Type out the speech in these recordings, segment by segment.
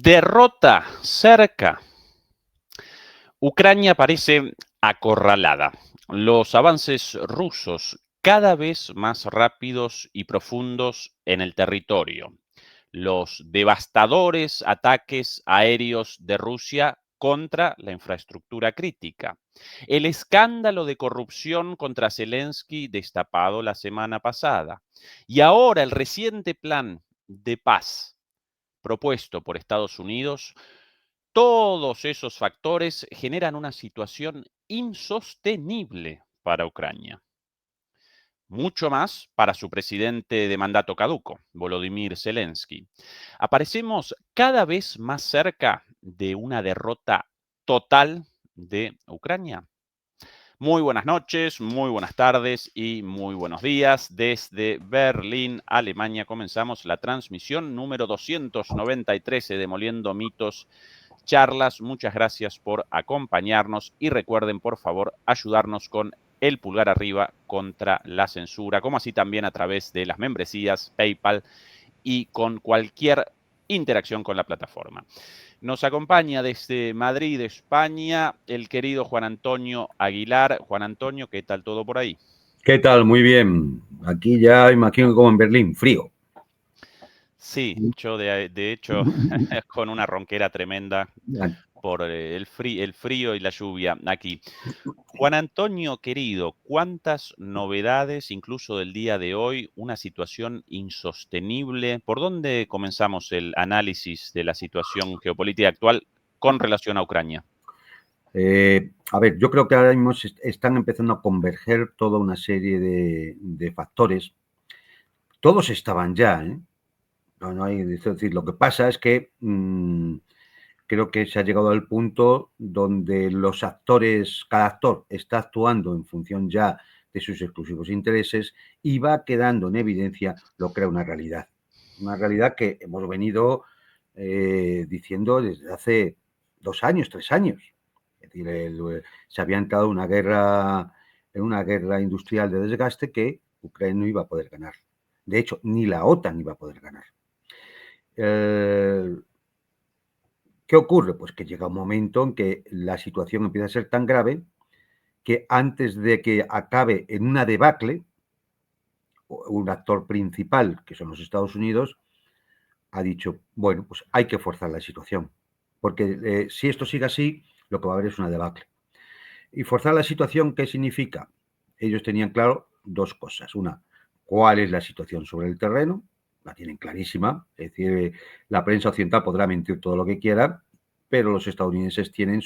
Derrota cerca. Ucrania parece acorralada. Los avances rusos cada vez más rápidos y profundos en el territorio. Los devastadores ataques aéreos de Rusia contra la infraestructura crítica. El escándalo de corrupción contra Zelensky destapado la semana pasada. Y ahora el reciente plan de paz propuesto por Estados Unidos. Todos esos factores generan una situación insostenible para Ucrania. Mucho más para su presidente de mandato caduco, Volodymyr Zelensky. Aparecemos cada vez más cerca de una derrota total de Ucrania. Muy buenas noches, muy buenas tardes y muy buenos días. Desde Berlín, Alemania, comenzamos la transmisión número 293 de Demoliendo Mitos Charlas. Muchas gracias por acompañarnos y recuerden, por favor, ayudarnos con el pulgar arriba contra la censura, como así también a través de las membresías, PayPal y con cualquier interacción con la plataforma. Nos acompaña desde Madrid, España, el querido Juan Antonio Aguilar. Juan Antonio, ¿qué tal todo por ahí? ¿Qué tal? Muy bien. Aquí ya imagino como en Berlín, frío. Sí, yo de hecho con una ronquera tremenda por el frío y la lluvia aquí. Juan Antonio, querido, ¿cuántas novedades, incluso del día de hoy, una situación insostenible? ¿Por dónde comenzamos el análisis de la situación geopolítica actual con relación a Ucrania? A ver, yo creo que ahora mismo están empezando a converger toda una serie de factores. Todos estaban ya, ¿eh? No hay, es decir, lo que pasa es que creo que se ha llegado al punto donde los actores, cada actor está actuando en función ya de sus exclusivos intereses y va quedando en evidencia lo que era una realidad. Una realidad que hemos venido diciendo desde hace 2 años, 3 años. Es decir, se había entrado en una guerra industrial de desgaste que Ucrania no iba a poder ganar. De hecho, ni la OTAN iba a poder ganar. ¿Qué ocurre? Pues que llega un momento en que la situación empieza a ser tan grave que antes de que acabe en una debacle, un actor principal, que son los Estados Unidos, ha dicho, bueno, pues hay que forzar la situación, porque si esto sigue así, lo que va a haber es una debacle. ¿Y forzar la situación qué significa? Ellos tenían claro 2 cosas. Una, cuál es la situación sobre el terreno, la tienen clarísima, es decir, la prensa occidental podrá mentir todo lo que quiera, pero los estadounidenses tienen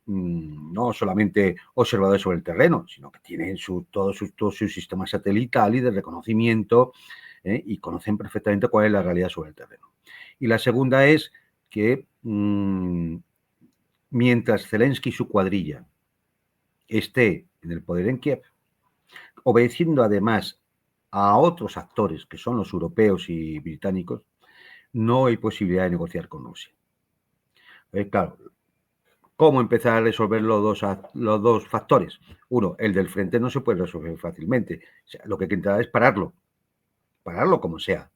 no solamente observadores sobre el terreno, sino que tienen todo su sistema satelital y de reconocimiento, y conocen perfectamente cuál es la realidad sobre el terreno. Y la segunda es que mientras Zelensky y su cuadrilla esté en el poder en Kiev, obedeciendo además a otros actores que son los europeos y británicos, no hay posibilidad de negociar con Rusia. Claro, ¿cómo empezar a resolver los dos factores? Uno, el del frente no se puede resolver fácilmente. O sea, lo que hay que intentar es pararlo como sea.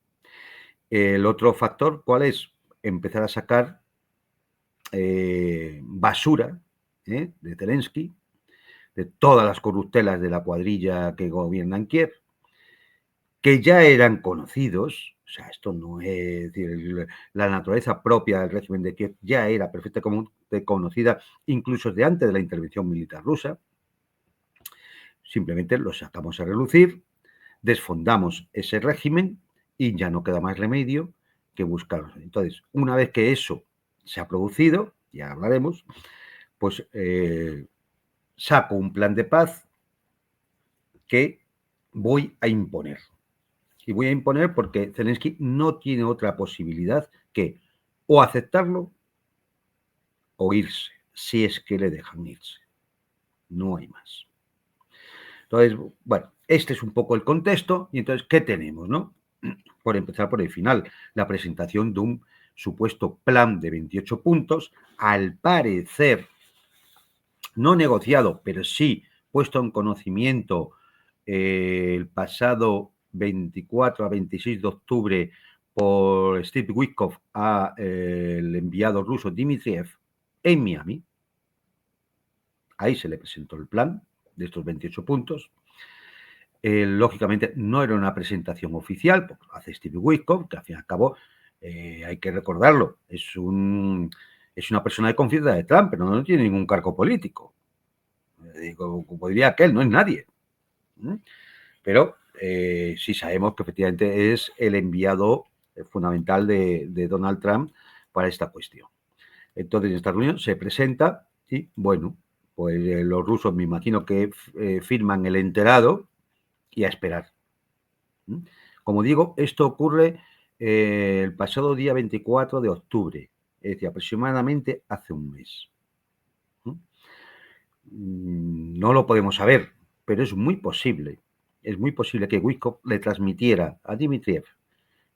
El otro factor, ¿cuál es? Empezar a sacar basura de Zelensky, de todas las corruptelas de la cuadrilla que gobierna en Kiev, que ya eran conocidos. O sea, esto no es decir, la naturaleza propia del régimen de Kiev ya era perfectamente conocida, incluso de antes de la intervención militar rusa. Simplemente lo sacamos a relucir, desfondamos ese régimen y ya no queda más remedio que buscarlo. Entonces, una vez que eso se ha producido, ya hablaremos, pues saco un plan de paz que voy a imponer. Y voy a imponer porque Zelensky no tiene otra posibilidad que o aceptarlo o irse, si es que le dejan irse. No hay más. Entonces, bueno, este es un poco el contexto. Y entonces, ¿qué tenemos, no? Por empezar por el final, la presentación de un supuesto plan de 28 puntos, al parecer no negociado, pero sí puesto en conocimiento el pasado 24 a 26 de octubre por Steve Witkoff al enviado ruso Dmitriev en Miami. Ahí se le presentó el plan de estos 28 puntos. Lógicamente no era una presentación oficial, porque lo hace Steve Witkoff, que al fin y al cabo, hay que recordarlo, es una persona de confianza de Trump, pero no tiene ningún cargo político. Como diría aquel, no es nadie. Pero sí sabemos que efectivamente es el enviado fundamental de Donald Trump para esta cuestión. Entonces, en esta reunión se presenta y, bueno, pues los rusos me imagino que firman el enterado y a esperar. Como digo, esto ocurre el pasado día 24 de octubre, es decir, aproximadamente hace un mes. No lo podemos saber, pero es muy posible que Witkoff le transmitiera a Dmitriev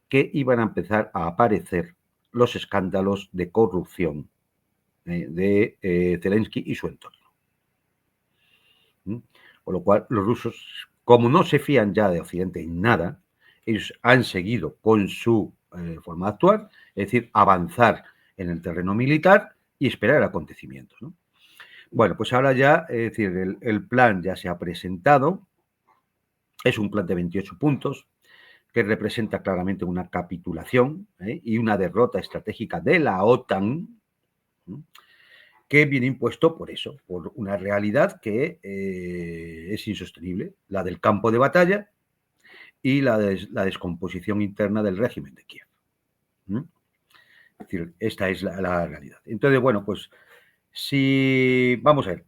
que iban a empezar a aparecer los escándalos de corrupción de Zelensky y su entorno. Con lo cual, los rusos, como no se fían ya de Occidente en nada, ellos han seguido con su forma de actuar, es decir, avanzar en el terreno militar y esperar acontecimientos, ¿no? Bueno, pues ahora ya, es decir, el plan ya se ha presentado, es un plan de 28 puntos, que representa claramente una capitulación y una derrota estratégica de la OTAN, que viene impuesto por eso, por una realidad que es insostenible, la del campo de batalla y la descomposición interna del régimen de Kiev. Es decir, esta es la realidad. Entonces, bueno, pues si vamos a ver,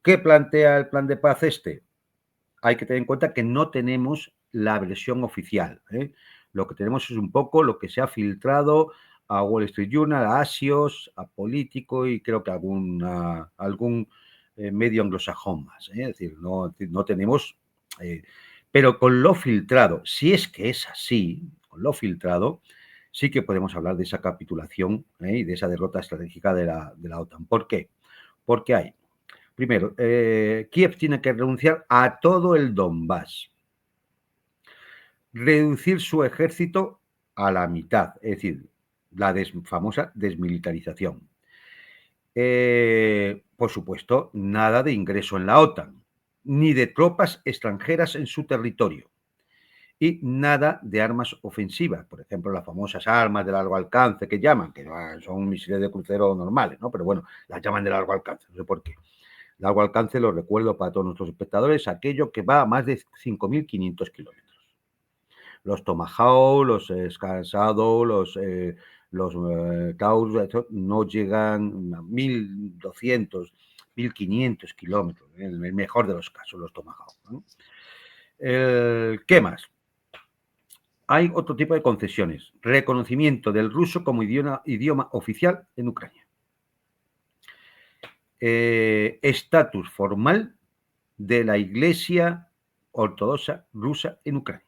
¿qué plantea el plan de paz este? Hay que tener en cuenta que no tenemos la versión oficial. Lo que tenemos es un poco lo que se ha filtrado a Wall Street Journal, a Axios, a Político y creo que algún medio anglosajón más. Es decir, no tenemos... pero con lo filtrado, si es que es así, con lo filtrado, sí que podemos hablar de esa capitulación y de esa derrota estratégica de la OTAN. ¿Por qué? Porque hay primero, Kiev tiene que renunciar a todo el Donbass, reducir su ejército a la mitad, es decir, la famosa desmilitarización. Por supuesto, nada de ingreso en la OTAN, ni de tropas extranjeras en su territorio, y nada de armas ofensivas, por ejemplo, las famosas armas de largo alcance que llaman, que son misiles de crucero normales, ¿no? Pero bueno, las llaman de largo alcance, no sé por qué. Largo alcance, lo recuerdo para todos nuestros espectadores, aquello que va a más de 5.500 kilómetros. Los Tomahawk, los Shadow, los Taurus no llegan a 1.200, 1.500 kilómetros, en el mejor de los casos, los Tomahawk, ¿no? ¿Qué más? Hay otro tipo de concesiones. Reconocimiento del ruso como idioma oficial en Ucrania. Estatus formal de la Iglesia Ortodoxa rusa en Ucrania.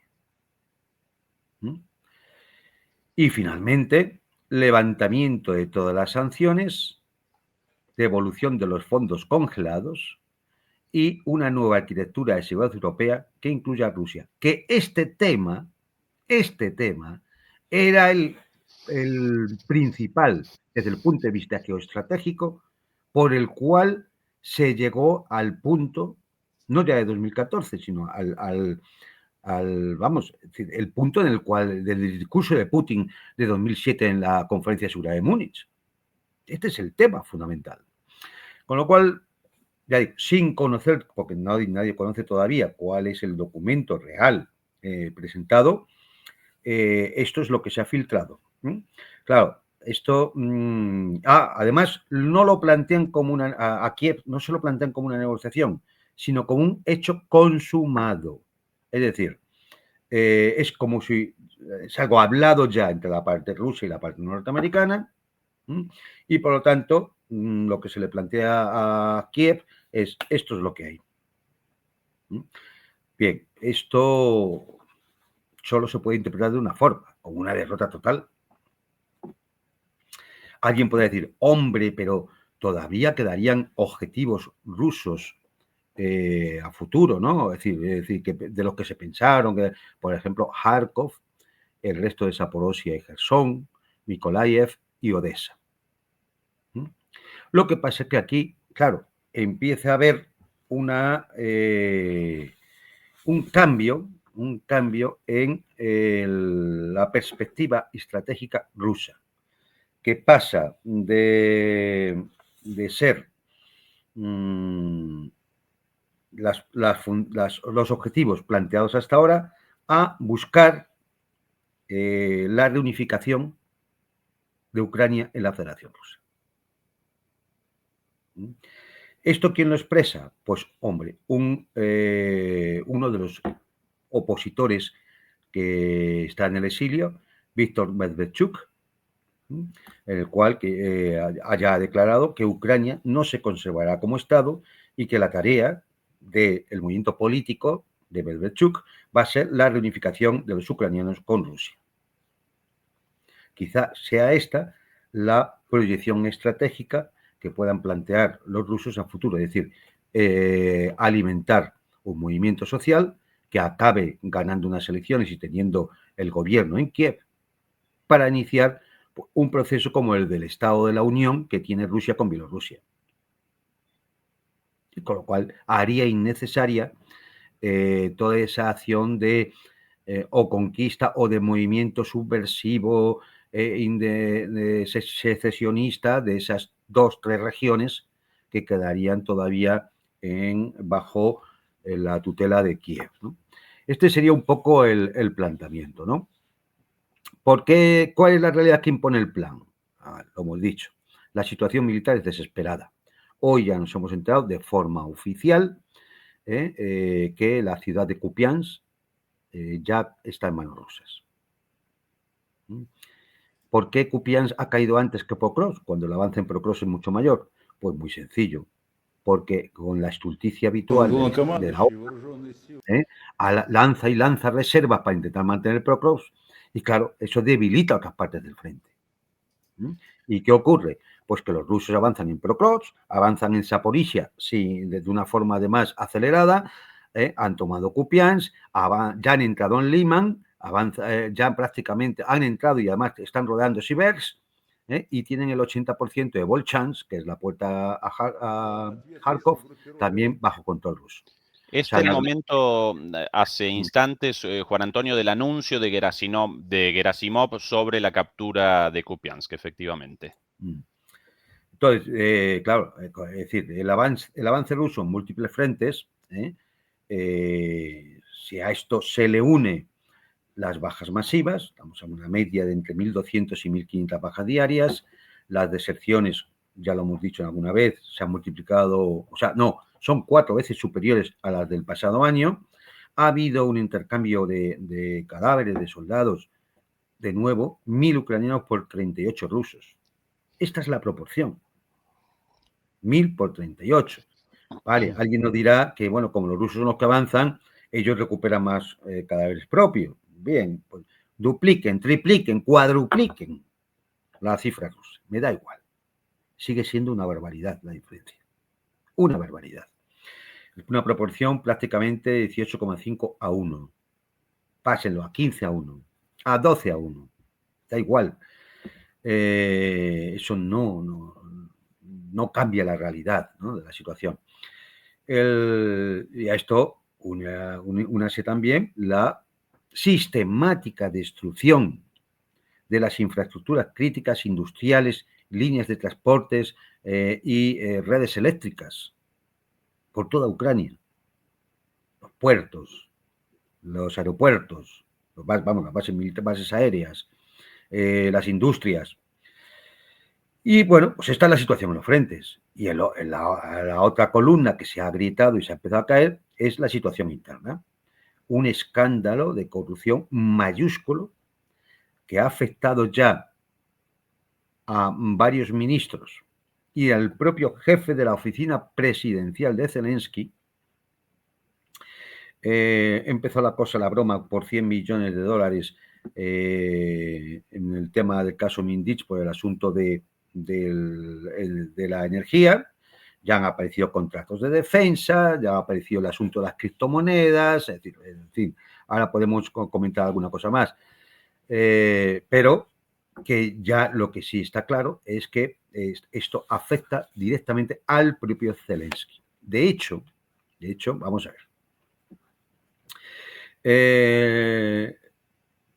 Y finalmente, levantamiento de todas las sanciones, devolución de los fondos congelados y una nueva arquitectura de seguridad europea que incluya a Rusia. Que este tema era el principal desde el punto de vista geoestratégico por el cual se llegó al punto, no ya de 2014, sino vamos, el punto en el cual, del discurso de Putin de 2007 en la conferencia de seguridad de Múnich. Este es el tema fundamental. Con lo cual, ya digo, sin conocer, porque nadie conoce todavía cuál es el documento real presentado, esto es lo que se ha filtrado. Claro, esto, además, no lo plantean como a Kiev no se lo plantean como una negociación, sino como un hecho consumado. Es decir, es como si es algo hablado ya entre la parte rusa y la parte norteamericana, y por lo tanto, lo que se le plantea a Kiev es: esto es lo que hay. Bien, esto solo se puede interpretar de una forma, como una derrota total. Alguien puede decir, hombre, pero todavía quedarían objetivos rusos a futuro, ¿no? Es decir que de los que se pensaron, que, por ejemplo, Kharkov el resto de Zaporozhia y Gerson, Mykolaiv y Odessa. Lo que pasa es que aquí, claro, empieza a haber un cambio en la perspectiva estratégica rusa, que pasa de ser los objetivos planteados hasta ahora a buscar la reunificación de Ucrania en la Federación Rusa. ¿Esto quién lo expresa? Pues, hombre, uno de los opositores que está en el exilio, Víctor Medvedchuk, en el cual haya declarado que Ucrania no se conservará como Estado y que la tarea del movimiento político de Medvedchuk va a ser la reunificación de los ucranianos con Rusia. Quizá sea esta la proyección estratégica que puedan plantear los rusos a futuro, es decir, alimentar un movimiento social que acabe ganando unas elecciones y teniendo el gobierno en Kiev para iniciar un proceso como el del Estado de la Unión que tiene Rusia con Bielorrusia. Y con lo cual haría innecesaria toda esa acción de o conquista o de movimiento subversivo de secesionista de esas 2-3 regiones que quedarían todavía bajo la tutela de Kiev, ¿no? Este sería un poco el planteamiento, ¿no? ¿Por qué? ¿Cuál es la realidad que impone el plan? Lo hemos dicho, la situación militar es desesperada. Hoy ya nos hemos enterado de forma oficial que la ciudad de Kupiansk ya está en manos rusas. ¿Por qué Kupiansk ha caído antes que Pokrovsk, cuando el avance en Pokrovsk es mucho mayor? Pues muy sencillo, porque con la estulticia habitual de la OTAN, lanza y lanza reservas para intentar mantener Pokrovsk, y claro, eso debilita otras partes del frente. ¿Y qué ocurre? Pues que los rusos avanzan en Pokrovsk, avanzan en Zaporizhia, sí, de una forma además acelerada, han tomado Kupiansk, ya han entrado en Liman, ya prácticamente han entrado y además están rodeando Siversk, y tienen el 80% de Volchansk, que es la puerta a Kharkov, también bajo control ruso. Es el momento, hace instantes, Juan Antonio, del anuncio de Gerasimov sobre la captura de Kupiansk, efectivamente. Entonces, claro, es decir, el avance ruso en múltiples frentes, si a esto se le une las bajas masivas, estamos en una media de entre 1.200 y 1.500 bajas diarias, las deserciones, ya lo hemos dicho alguna vez, se han multiplicado, o sea, no, son 4 veces superiores a las del pasado año. Ha habido un intercambio de cadáveres de soldados, de nuevo, 1.000 ucranianos por 38 rusos. Esta es la proporción. 1.000 por 38. Vale, alguien nos dirá que, bueno, como los rusos son los que avanzan, ellos recuperan más cadáveres propios. Bien, pues dupliquen, tripliquen, cuadrupliquen la cifra rusa. Me da igual. Sigue siendo una barbaridad la diferencia. Una barbaridad. Una proporción prácticamente de 18,5 a 1. Pásenlo a 15 a 1, a 12 a 1. Da igual. Eso no cambia la realidad, ¿no?, de la situación. Y a esto únase también la sistemática destrucción de las infraestructuras críticas industriales, líneas de transportes y redes eléctricas por toda Ucrania. Los puertos, los aeropuertos, las bases aéreas, las industrias. Y bueno, pues esta es la situación en los frentes. Y la otra columna que se ha agrietado y se ha empezado a caer es la situación interna. Un escándalo de corrupción mayúsculo que ha afectado ya a varios ministros y al propio jefe de la oficina presidencial de Zelensky. Empezó la cosa, la broma, por $100 millones en el tema del caso Mindich, por el asunto de la energía. Ya han aparecido contratos de defensa, ya ha aparecido el asunto de las criptomonedas, es decir, en fin, ahora podemos comentar alguna cosa más. pero que ya lo que sí está claro es que esto afecta directamente al propio Zelensky. De hecho, vamos a ver.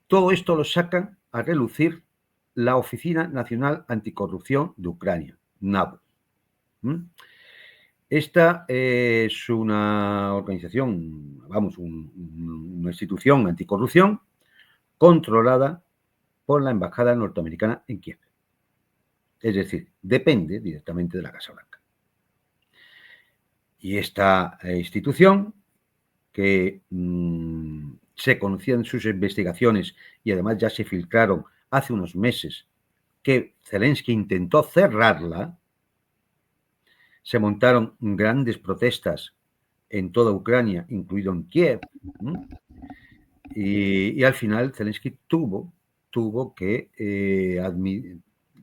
Todo esto lo sacan a relucir la Oficina Nacional Anticorrupción de Ucrania, NABU. Esta es una organización, vamos, una institución anticorrupción controlada por la Embajada Norteamericana en Kiev. Es decir, depende directamente de la Casa Blanca. Y esta institución, que se conocían sus investigaciones y además ya se filtraron hace unos meses que Zelensky intentó cerrarla, se montaron grandes protestas en toda Ucrania, incluido en Kiev, y al final Zelensky tuvo que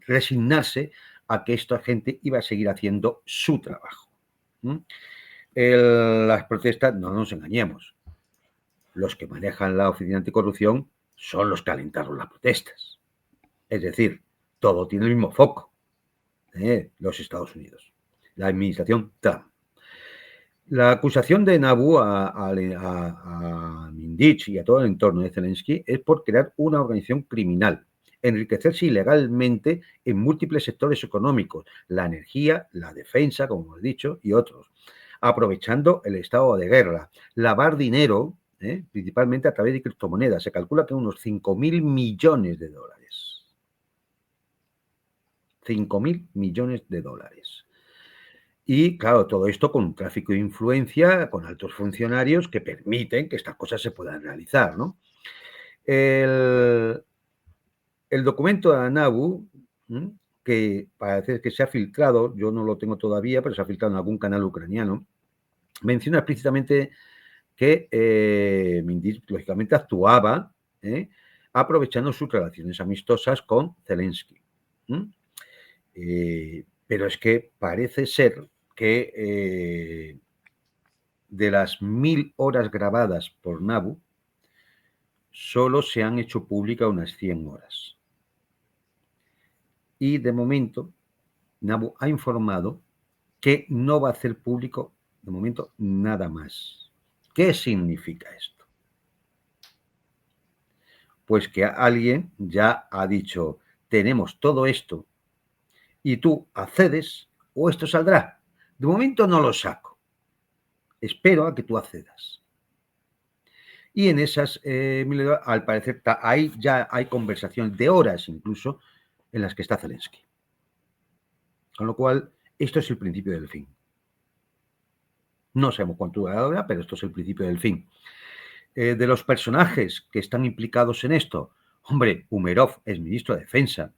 resignarse a que esta gente iba a seguir haciendo su trabajo. Las protestas, no nos engañemos, los que manejan la Oficina Anticorrupción son los que alentaron las protestas. Es decir, todo tiene el mismo foco. Los Estados Unidos, la administración Trump. La acusación de Nabu a Mindich y a todo el entorno de Zelensky es por crear una organización criminal, enriquecerse ilegalmente en múltiples sectores económicos, la energía, la defensa, como hemos dicho, y otros, aprovechando el estado de guerra, lavar dinero, principalmente a través de criptomonedas. Se calcula que unos 5.000 millones de dólares. 5.000 millones de dólares. Y, claro, todo esto con un tráfico de influencia, con altos funcionarios que permiten que estas cosas se puedan realizar, ¿no? El documento de ANABU, que parece que se ha filtrado, yo no lo tengo todavía, pero se ha filtrado en algún canal ucraniano, menciona explícitamente que Mindich, lógicamente, actuaba aprovechando sus relaciones amistosas con Zelensky. Pero es que parece ser que de las 1.000 horas grabadas por Nabu, solo se han hecho públicas unas 100 horas. Y de momento, Nabu ha informado que no va a hacer público, de momento, nada más. ¿Qué significa esto? Pues que alguien ya ha dicho, tenemos todo esto y tú accedes o esto saldrá. De momento no lo saco. Espero a que tú accedas. Y en esas, al parecer, ahí ya hay conversaciones de horas incluso en las que está Zelensky. Con lo cual, esto es el principio del fin. No sabemos cuánto durará, pero esto es el principio del fin. De los personajes que están implicados en esto, hombre, Umerov es ministro de Defensa,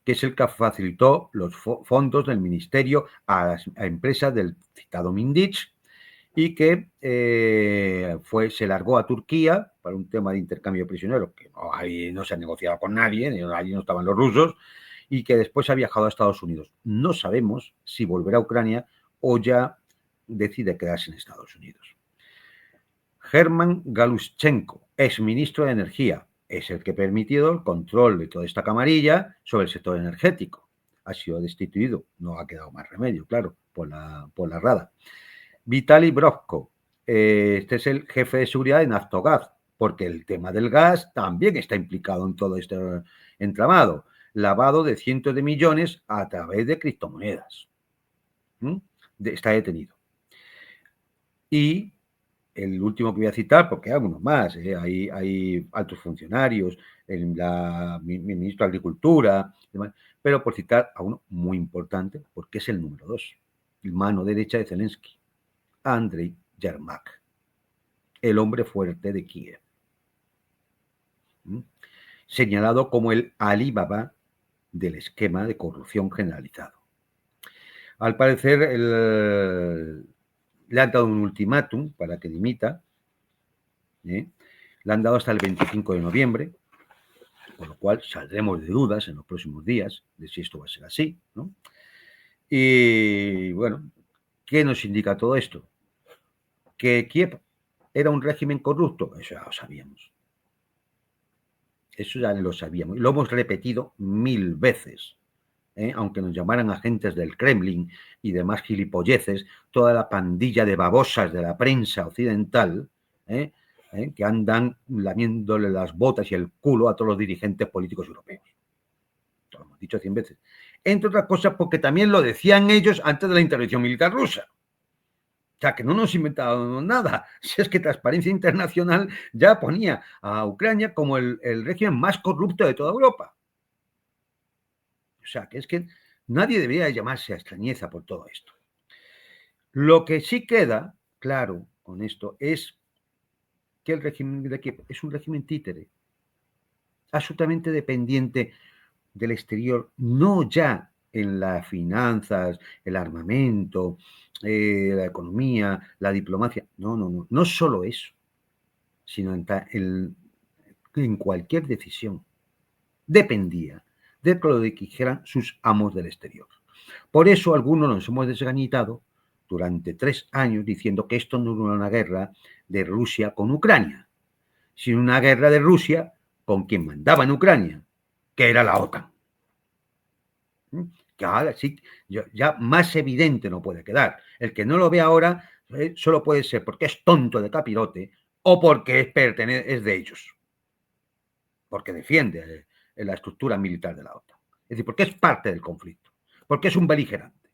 que es el que facilitó los fondos del ministerio a empresas del citado Mindich, y que se largó a Turquía para un tema de intercambio de prisioneros, que ahí no se ha negociado con nadie, allí no estaban los rusos, y que después ha viajado a Estados Unidos. No sabemos si volverá a Ucrania o ya decide quedarse en Estados Unidos. German Galushchenko, exministro de Energía, es el que ha permitido el control de toda esta camarilla sobre el sector energético. Ha sido destituido, no ha quedado más remedio, claro, por la Rada. Vitaly Brovko, este es el jefe de seguridad de Naftogaz, porque el tema del gas también está implicado en todo este entramado. Lavado de cientos de millones a través de criptomonedas. Está detenido. Y el último que voy a citar, porque hay algunos más, hay altos funcionarios, el ministro de Agricultura, demás, pero por citar a uno muy importante, porque es el número 2, mano derecha de Zelensky, Andrei Yermak, el hombre fuerte de Kiev, señalado como el Alibaba del esquema de corrupción generalizado. Al parecer, le han dado un ultimátum para que dimita, le han dado hasta el 25 de noviembre, con lo cual saldremos de dudas en los próximos días de si esto va a ser así, ¿no? Y bueno, ¿qué nos indica todo esto? Que Kiev era un régimen corrupto, eso ya lo sabíamos. Eso ya lo sabíamos. Lo hemos repetido 1000 veces. Aunque nos llamaran agentes del Kremlin y demás gilipolleces, toda la pandilla de babosas de la prensa occidental, que andan lamiéndole las botas y el culo a todos los dirigentes políticos europeos. Lo hemos dicho 100 veces. Entre otras cosas porque también lo decían ellos antes de la intervención militar rusa. O sea, que no nos inventamos nada. Si es que Transparencia Internacional ya ponía a Ucrania como el régimen más corrupto de toda Europa. O sea, que es que nadie debería llamarse a extrañeza por todo esto. Lo que sí queda claro con esto es que el régimen de Kiev es un régimen títere, absolutamente dependiente del exterior, no ya en las finanzas, el armamento, la economía, la diplomacia, no solo eso, sino en cualquier decisión dependía de lo que dijeran sus amos del exterior. Por eso algunos nos hemos desgañitado durante 3 años diciendo que esto no era una guerra de Rusia con Ucrania, sino una guerra de Rusia con quien mandaba en Ucrania, que era la OTAN. Que ahora sí, ya más evidente no puede quedar. El que no lo ve ahora solo puede ser porque es tonto de capirote o porque es de ellos, porque defiende la estructura militar de la OTAN. Es decir, porque es parte del conflicto, porque es un beligerante.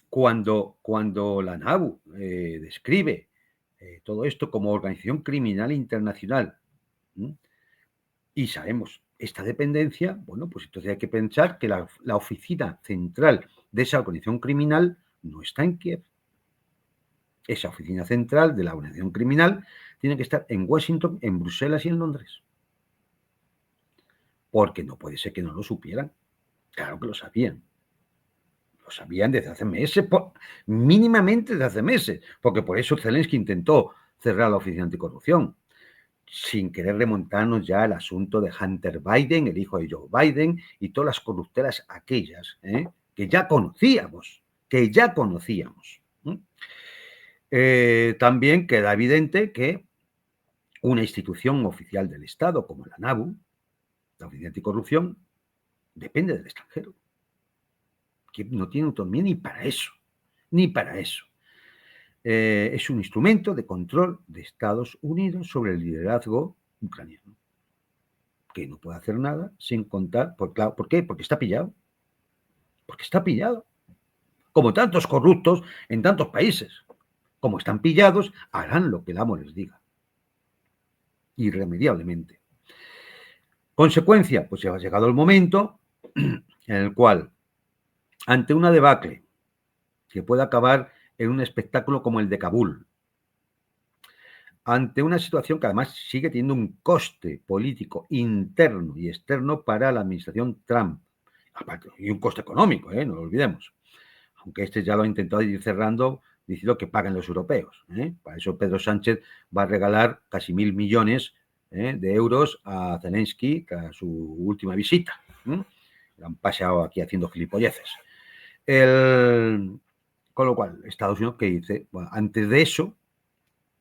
Cuando la NABU describe todo esto como organización criminal internacional, y sabemos esta dependencia, bueno, pues entonces hay que pensar que la oficina central de esa organización criminal no está en Kiev. Esa oficina central de la organización criminal tiene que estar en Washington, en Bruselas y en Londres. Porque no puede ser que no lo supieran. Claro que lo sabían. Lo sabían desde hace meses, mínimamente desde hace meses, porque por eso Zelensky intentó cerrar la oficina anticorrupción, sin querer remontarnos ya al asunto de Hunter Biden, el hijo de Joe Biden, y todas las corruptelas aquellas, que ya conocíamos. También queda evidente que una institución oficial del Estado como la NABU, la Oficina Anticorrupción, depende del extranjero, que no tiene autonomía ni para eso. Es un instrumento de control de Estados Unidos sobre el liderazgo ucraniano, que no puede hacer nada sin contar, ¿por qué? Porque está pillado. Como tantos corruptos en tantos países. Como están pillados, harán lo que el amo les diga. Irremediablemente. Consecuencia, pues ya ha llegado el momento en el cual, ante una debacle que puede acabar en un espectáculo como el de Kabul, ante una situación que además sigue teniendo un coste político interno y externo para la administración Trump, y un coste económico, no lo olvidemos, aunque este ya lo ha intentado ir cerrando diciendo que paguen los europeos. Para eso Pedro Sánchez va a regalar casi 1.000 millones de euros a Zelensky tras su última visita. Lo han paseado aquí haciendo gilipolleces. Con lo cual, Estados Unidos, que dice, bueno, antes de eso,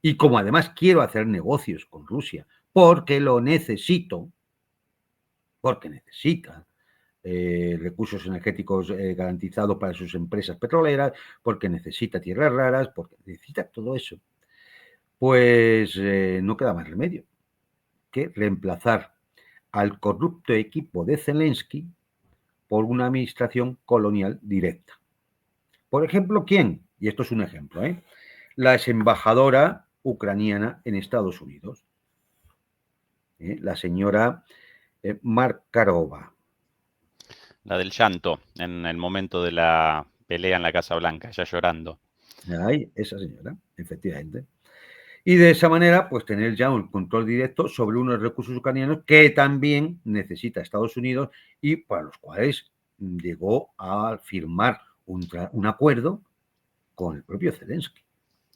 y como además quiero hacer negocios con Rusia, porque lo necesito, porque necesita recursos energéticos garantizados para sus empresas petroleras, porque necesita tierras raras, porque necesita todo eso, pues no queda más remedio que reemplazar al corrupto equipo de Zelensky por una administración colonial directa. Por ejemplo, ¿quién? Y esto es un ejemplo, la exembajadora ucraniana en Estados Unidos, la señora Markarova. La del llanto, en el momento de la pelea en la Casa Blanca, ya llorando. Ay, esa señora, efectivamente. Y de esa manera, pues tener ya un control directo sobre unos recursos ucranianos que también necesita Estados Unidos y para los cuales llegó a firmar un acuerdo con el propio Zelensky.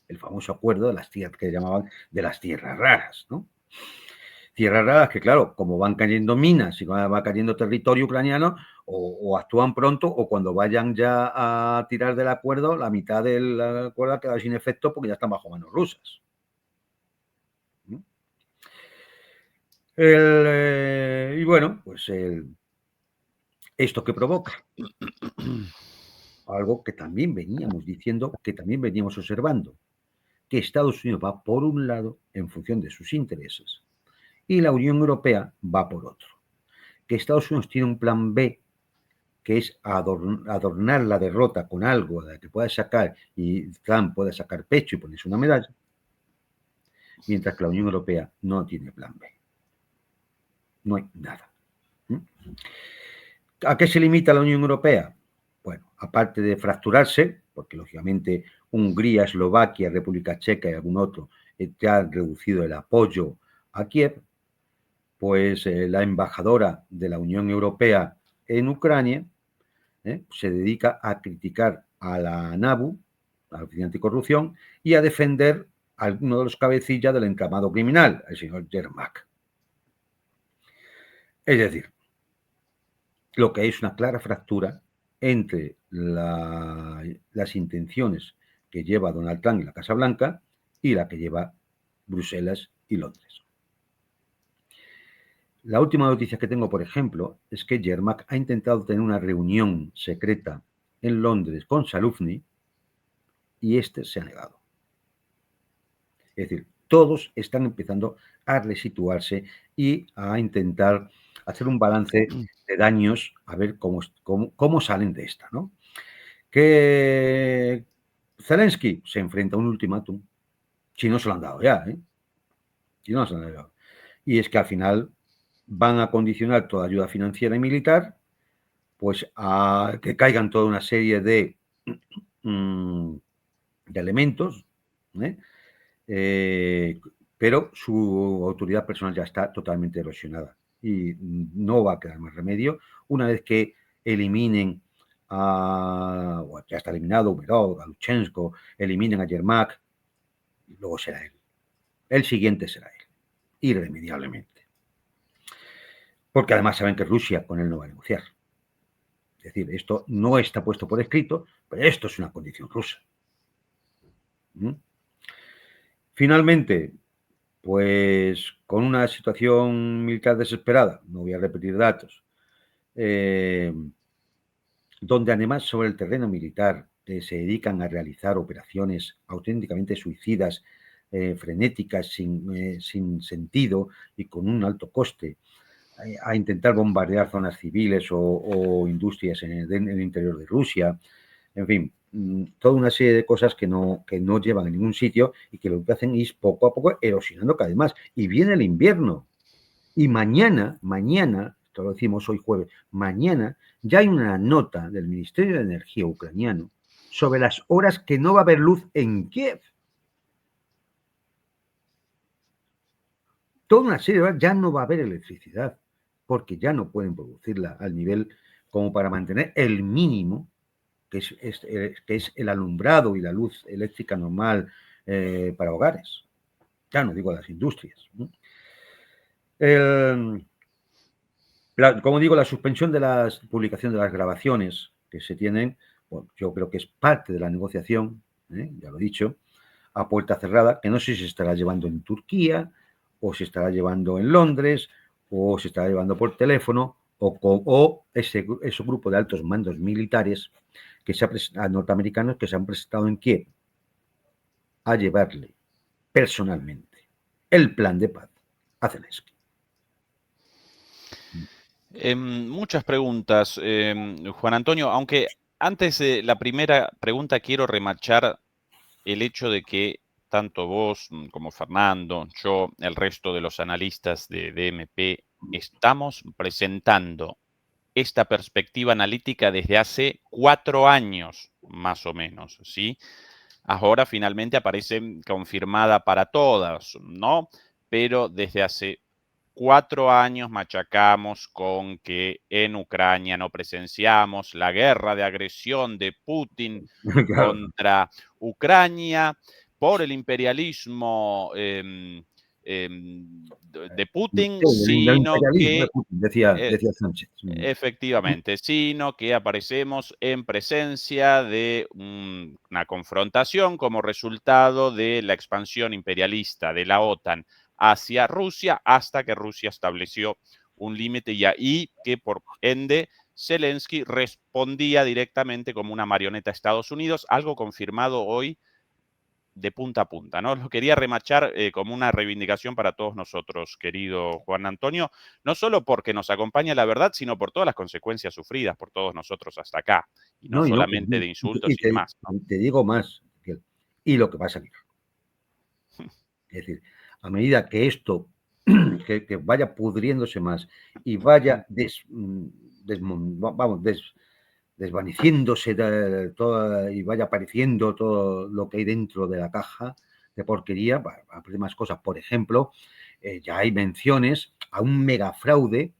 El famoso acuerdo de las tierras que llamaban de las tierras raras, ¿no? Tierras raras que, claro, como van cayendo minas y va cayendo territorio ucraniano, o actúan pronto o cuando vayan ya a tirar del acuerdo, la mitad del acuerdo queda sin efecto porque ya están bajo manos rusas. Y bueno, pues esto que provoca algo que también veníamos diciendo, que también veníamos observando, que Estados Unidos va por un lado en función de sus intereses y la Unión Europea va por otro. Que Estados Unidos tiene un plan B, que es adornar la derrota con algo de que pueda sacar y Trump pueda sacar pecho y ponerse una medalla, mientras que la Unión Europea no tiene plan B. No hay nada. ¿A qué se limita la Unión Europea? Bueno, aparte de fracturarse, porque lógicamente Hungría, Eslovaquia, República Checa y algún otro ya han reducido el apoyo a Kiev, pues la embajadora de la Unión Europea en Ucrania se dedica a criticar a la NABU, a la Oficina Anticorrupción, y a defender a uno de los cabecillas del entramado criminal, el señor Yermak. Es decir, lo que es una clara fractura entre las intenciones que lleva Donald Trump y la Casa Blanca y la que lleva Bruselas y Londres. La última noticia que tengo, por ejemplo, es que Yermak ha intentado tener una reunión secreta en Londres con Zaluzny y este se ha negado. Es decir, todos están empezando a resituarse y a intentar hacer un balance de daños, a ver cómo salen de esta, ¿no? Que Zelensky se enfrenta a un ultimátum. Si no se lo han dado ya, ¿eh? Si no se lo han dado. Y es que al final van a condicionar toda ayuda financiera y militar, pues a que caigan toda una serie de elementos, pero su autoridad personal ya está totalmente erosionada y no va a quedar más remedio. Una vez que eliminen bueno, ya está eliminado Umerov, Galuchenko, eliminen a Yermak, luego será él. El siguiente será él, irremediablemente. Porque además saben que Rusia con él no va a negociar. Es decir, esto no está puesto por escrito, pero esto es una condición rusa. Finalmente, pues con una situación militar desesperada, no voy a repetir datos, donde además sobre el terreno militar se dedican a realizar operaciones auténticamente suicidas, frenéticas, sin sentido y con un alto coste, a intentar bombardear zonas civiles o industrias en el interior de Rusia, en fin, toda una serie de cosas que no llevan a ningún sitio y que lo que hacen es poco a poco erosionando cada vez más. Y viene el invierno. Y mañana, esto lo decimos hoy jueves, mañana ya hay una nota del Ministerio de Energía ucraniano sobre las horas que no va a haber luz en Kiev. Toda una serie de horas ya no va a haber electricidad, porque ya no pueden producirla al nivel como para mantener el mínimo, que es el alumbrado y la luz eléctrica normal para hogares. Ya no digo las industrias. Como digo, la suspensión de la publicación de las grabaciones que se tienen, bueno, yo creo que es parte de la negociación, ya lo he dicho, a puerta cerrada, que no sé si se estará llevando en Turquía, o se estará llevando en Londres, o se estará llevando por teléfono, o ese grupo de altos mandos militares norteamericanos que se han presentado en Kiev a llevarle personalmente el plan de paz a Zelensky. Muchas preguntas, Juan Antonio, aunque antes de la primera pregunta quiero remachar el hecho de que tanto vos como Fernando, yo, el resto de los analistas de DMP, estamos presentando esta perspectiva analítica desde hace 4 años, más o menos, ¿sí? Ahora finalmente aparece confirmada para todas, ¿no? Pero desde hace 4 años machacamos con que en Ucrania no presenciamos la guerra de agresión de Putin Claro. contra Ucrania por el imperialismo de Putin, sino que decía Sánchez. efectivamente, sino que aparecemos en presencia de una confrontación como resultado de la expansión imperialista de la OTAN hacia Rusia hasta que Rusia estableció un límite y que por ende Zelensky respondía directamente como una marioneta a Estados Unidos, algo confirmado hoy de punta a punta, ¿no? Lo quería remachar como una reivindicación para todos nosotros, querido Juan Antonio, no solo porque nos acompaña la verdad, sino por todas las consecuencias sufridas por todos nosotros hasta acá, y no No, y no, solamente de insultos y y demás, ¿no? te digo más, y lo que va a salir. Es decir, a medida que esto que vaya pudriéndose más y vaya desvaneciéndose y vaya apareciendo todo lo que hay dentro de la caja de porquería, va a aparecer más cosas. Por ejemplo, ya hay menciones a un megafraude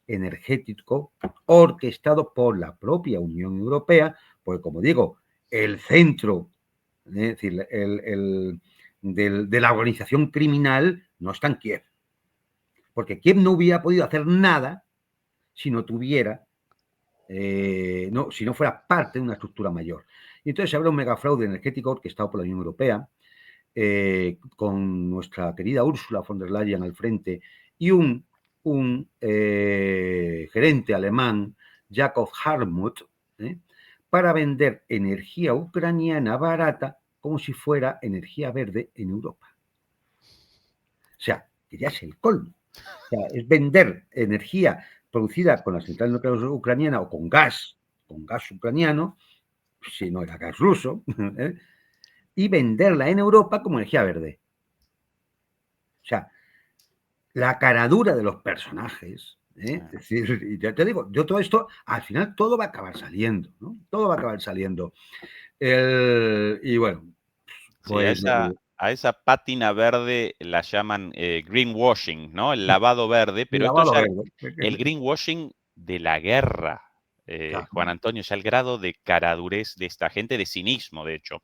energético orquestado por la propia Unión Europea, porque como digo, el centro, es decir, de la organización criminal no está en Kiev, porque Kiev no hubiera podido hacer nada si no tuviera, si no fuera parte de una estructura mayor. Y entonces habrá un megafraude energético orquestado por la Unión Europea, con nuestra querida Ursula von der Leyen al frente y un gerente alemán, Jakob Harmuth, para vender energía ucraniana barata como si fuera energía verde en Europa. O sea, que ya es el colmo. O sea, es vender energía producida con la central nuclear ucraniana o con gas ucraniano, si no era gas ruso, y venderla en Europa como energía verde. O sea, la caradura de los personajes, es decir, y ya te digo, yo todo esto, al final todo va a acabar saliendo, ¿no? Todo va a acabar saliendo. Y bueno, pues... Sí, a esa pátina verde la llaman greenwashing, ¿no? El lavado verde, pero esto lavado ya verde. el greenwashing de la guerra, Juan Antonio, ya el grado de caradurez de esta gente, de cinismo, de hecho.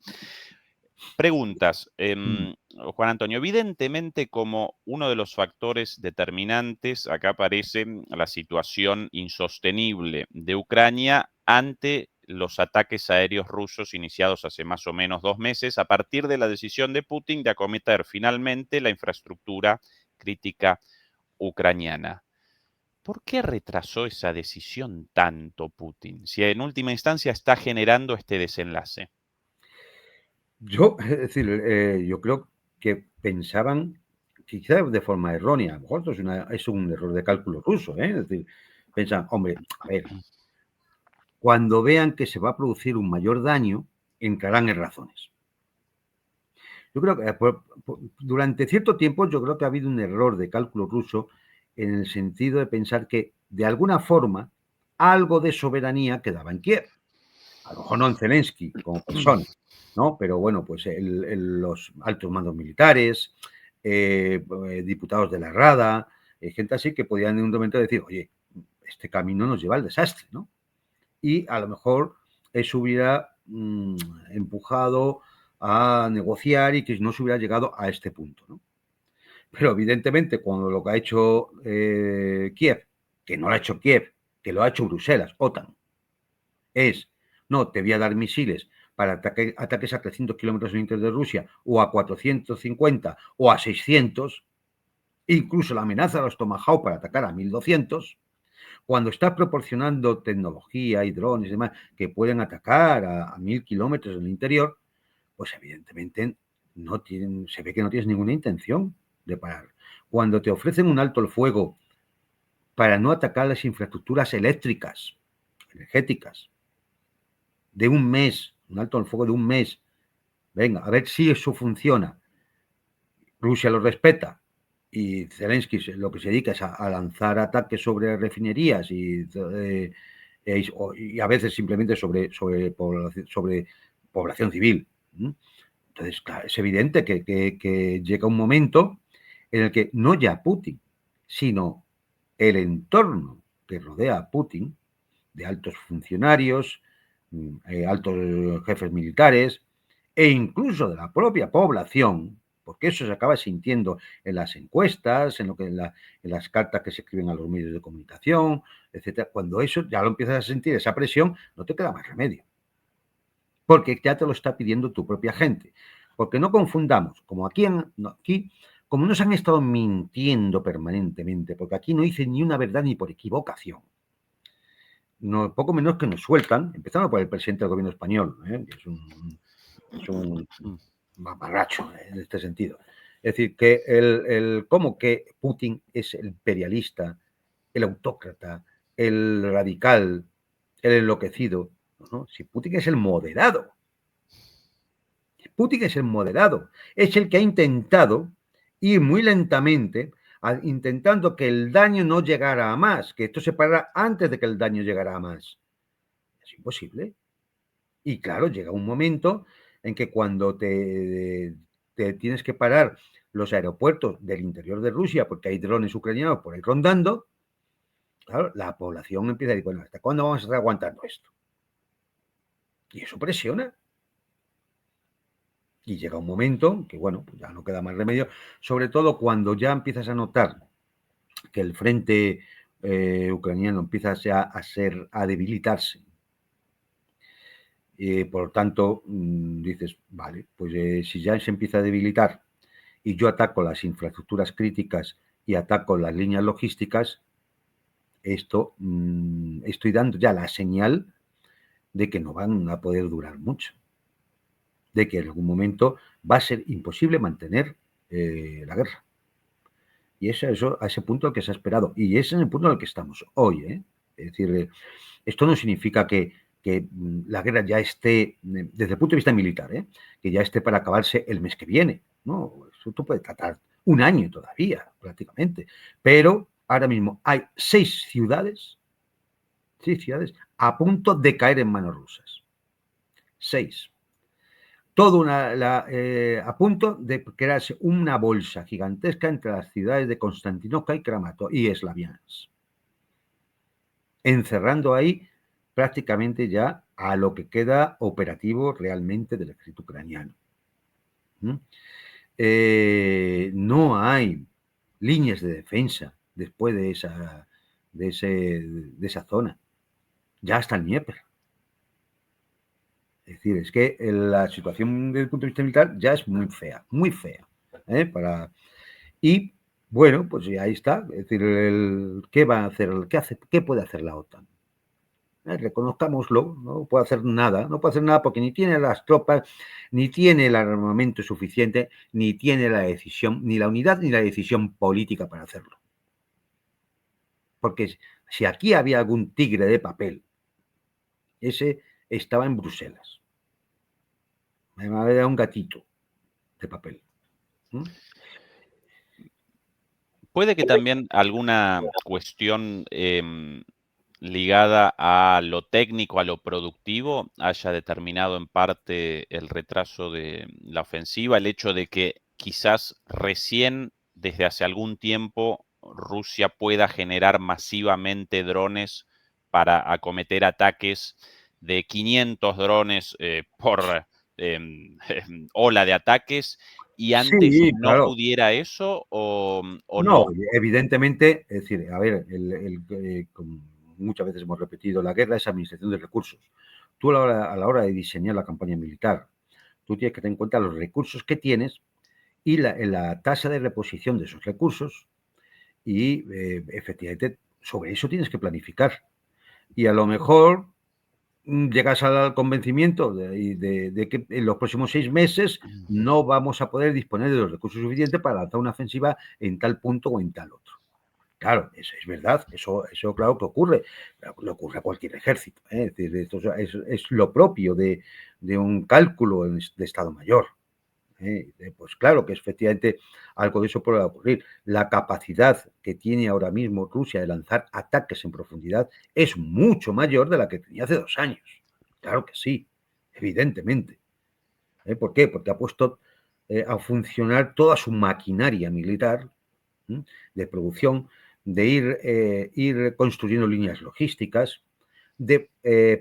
Preguntas, Juan Antonio. Evidentemente, como uno de los factores determinantes, acá aparece la situación insostenible de Ucrania ante los ataques aéreos rusos iniciados hace más o menos 2 meses, a partir de la decisión de Putin de acometer finalmente la infraestructura crítica ucraniana. ¿Por qué retrasó esa decisión tanto Putin, si en última instancia está generando este desenlace? Es decir, yo creo que pensaban, quizás de forma errónea, a lo mejor esto es un error de cálculo ruso, es decir, pensan, hombre, a ver, cuando vean que se va a producir un mayor daño, entrarán en razones. Yo creo que durante cierto tiempo yo creo que ha habido un error de cálculo ruso en el sentido de pensar que de alguna forma algo de soberanía quedaba en Kiev. A lo mejor no en Zelensky como persona, ¿no? Pero bueno, pues los altos mandos militares, diputados de la Rada, gente así que podían en un momento decir, oye, este camino nos lleva al desastre, ¿no? Y a lo mejor eso hubiera empujado a negociar y que no se hubiera llegado a este punto, ¿no? Pero evidentemente cuando lo que ha hecho Kiev, que no lo ha hecho Kiev, que lo ha hecho Bruselas, OTAN, es, no, te voy a dar misiles para ataques a 300 kilómetros en el interior de Rusia o a 450 o a 600, incluso la amenaza de los Tomahawk para atacar a 1200, cuando estás proporcionando tecnología y drones y demás que pueden atacar a 1000 kilómetros en el interior, pues evidentemente se ve que no tienes ninguna intención de parar. Cuando te ofrecen un alto el fuego para no atacar las infraestructuras eléctricas, energéticas, de un mes, un alto el fuego de un mes, venga, a ver si eso funciona. Rusia lo respeta y Zelensky lo que se dedica es a lanzar ataques sobre refinerías y a veces simplemente sobre población civil. Entonces, claro, es evidente que llega un momento en el que no ya Putin, sino el entorno que rodea a Putin, de altos funcionarios, altos jefes militares, e incluso de la propia población, porque eso se acaba sintiendo en las encuestas, en las cartas que se escriben a los medios de comunicación, etcétera. Cuando eso ya lo empiezas a sentir, esa presión, no te queda más remedio. Porque ya te lo está pidiendo tu propia gente. Porque no confundamos, como aquí como nos han estado mintiendo permanentemente, porque aquí no dicen ni una verdad ni por equivocación, no, poco menos que nos sueltan, empezando por el presidente del gobierno español, que es un mamarracho en este sentido. Es decir, que como que Putin es el imperialista, el autócrata, el radical, el enloquecido, ¿no? Si Putin es el moderado. Putin es el moderado, es el que ha intentado ir muy lentamente, intentando que el daño no llegara a más, que esto se parara antes de que el daño llegara a más. Es imposible. Y claro, llega un momento en que cuando te tienes que parar los aeropuertos del interior de Rusia, porque hay drones ucranianos por ahí rondando, claro, la población empieza a decir, bueno, ¿hasta cuándo vamos a estar aguantando esto? Y eso presiona. Y llega un momento que, bueno, pues ya no queda más remedio, sobre todo cuando ya empiezas a notar que el frente ucraniano empieza a debilitarse. Por lo tanto, dices, vale, pues si ya se empieza a debilitar y yo ataco las infraestructuras críticas y ataco las líneas logísticas, estoy dando ya la señal de que no van a poder durar mucho, de que en algún momento va a ser imposible mantener la guerra. Y es eso, a ese punto al que se ha esperado. Y ese es el punto en el que estamos hoy. Es decir, esto no significa que la guerra ya esté, desde el punto de vista militar, que ya esté para acabarse el mes que viene. No, esto puede tratar un año todavía, prácticamente. Pero ahora mismo hay 6 ciudades a punto de caer en manos rusas. 6. Todo a punto de crearse una bolsa gigantesca entre las ciudades de Constantinopla y Kramatorsk y Slaviansk, encerrando ahí prácticamente ya a lo que queda operativo realmente del ejército ucraniano. No hay líneas de defensa después de esa zona. Ya está el Dnieper. Es decir, es que la situación desde el punto de vista militar ya es muy fea, muy fea. Y bueno, pues ahí está. Es decir, ¿qué va a hacer? ¿Qué puede hacer la OTAN? Reconozcámoslo, no puede hacer nada, porque ni tiene las tropas, ni tiene el armamento suficiente, ni tiene la decisión, ni la unidad ni la decisión política para hacerlo. Porque si aquí había algún tigre de papel, ese estaba en Bruselas. Era un gatito de papel. Puede que también alguna cuestión ligada a lo técnico, a lo productivo, haya determinado en parte el retraso de la ofensiva, el hecho de que quizás recién desde hace algún tiempo Rusia pueda generar masivamente drones para acometer ataques de 500 drones por ola de ataques, y antes Sí, no claro. pudiera eso o No, no. evidentemente, es decir, a ver, como muchas veces hemos repetido, la guerra es administración de recursos. Tú a la hora de diseñar la campaña militar, tú tienes que tener en cuenta los recursos que tienes y la tasa de reposición de esos recursos y efectivamente sobre eso tienes que planificar. Y a lo mejor llegas al convencimiento de que en los próximos 6 meses no vamos a poder disponer de los recursos suficientes para lanzar una ofensiva en tal punto o en tal otro. Claro, eso es verdad, eso claro que ocurre, pero le ocurre a cualquier ejército. Es decir, esto es lo propio de un cálculo de Estado Mayor. Pues claro que efectivamente algo de eso puede ocurrir. La capacidad que tiene ahora mismo Rusia de lanzar ataques en profundidad es mucho mayor de la que tenía hace 2 años. Claro que sí, evidentemente. ¿Por qué? Porque ha puesto a funcionar toda su maquinaria militar de producción, de ir construyendo líneas logísticas, de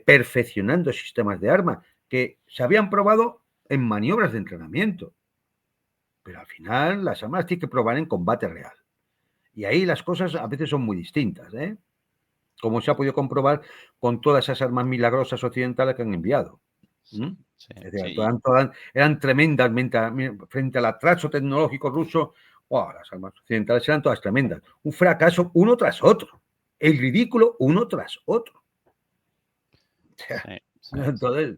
perfeccionando sistemas de arma que se habían probado en maniobras de entrenamiento. Pero al final las armas tienen que probar en combate real. Y ahí las cosas a veces son muy distintas, como se ha podido comprobar con todas esas armas milagrosas occidentales que han enviado. Sí, Es decir, sí. eran tremendamente, frente al atraso tecnológico ruso, Oh, las armas occidentales eran todas tremendas. Un fracaso uno tras otro. El ridículo uno tras otro. Sí, sí, sí. Entonces,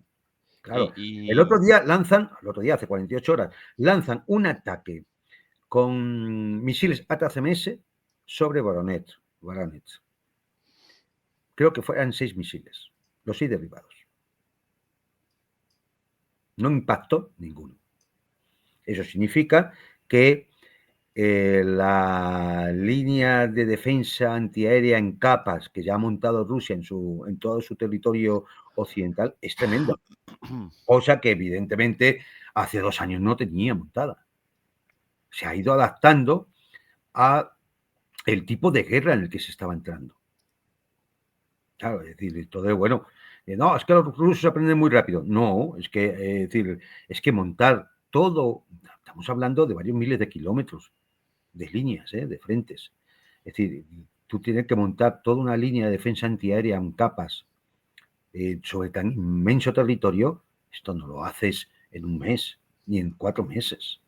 claro, Y, el otro día, hace 48 horas, lanzan un ataque con misiles ATACMS sobre Voronezh. Creo que fueran 6 misiles, los 6 derribados. No impactó ninguno. Eso significa que la línea de defensa antiaérea en capas que ya ha montado Rusia en todo su territorio occidental es tremenda, cosa que evidentemente hace 2 años no tenía montada. Se ha ido adaptando a el tipo de guerra en el que se estaba entrando. Claro, es decir, todo es bueno. No, es que los rusos aprenden muy rápido. No, es que montar todo, estamos hablando de varios miles de kilómetros de líneas, de frentes. Es decir, tú tienes que montar toda una línea de defensa antiaérea en capas sobre tan inmenso territorio. Esto no lo haces en un mes ni en 4 meses.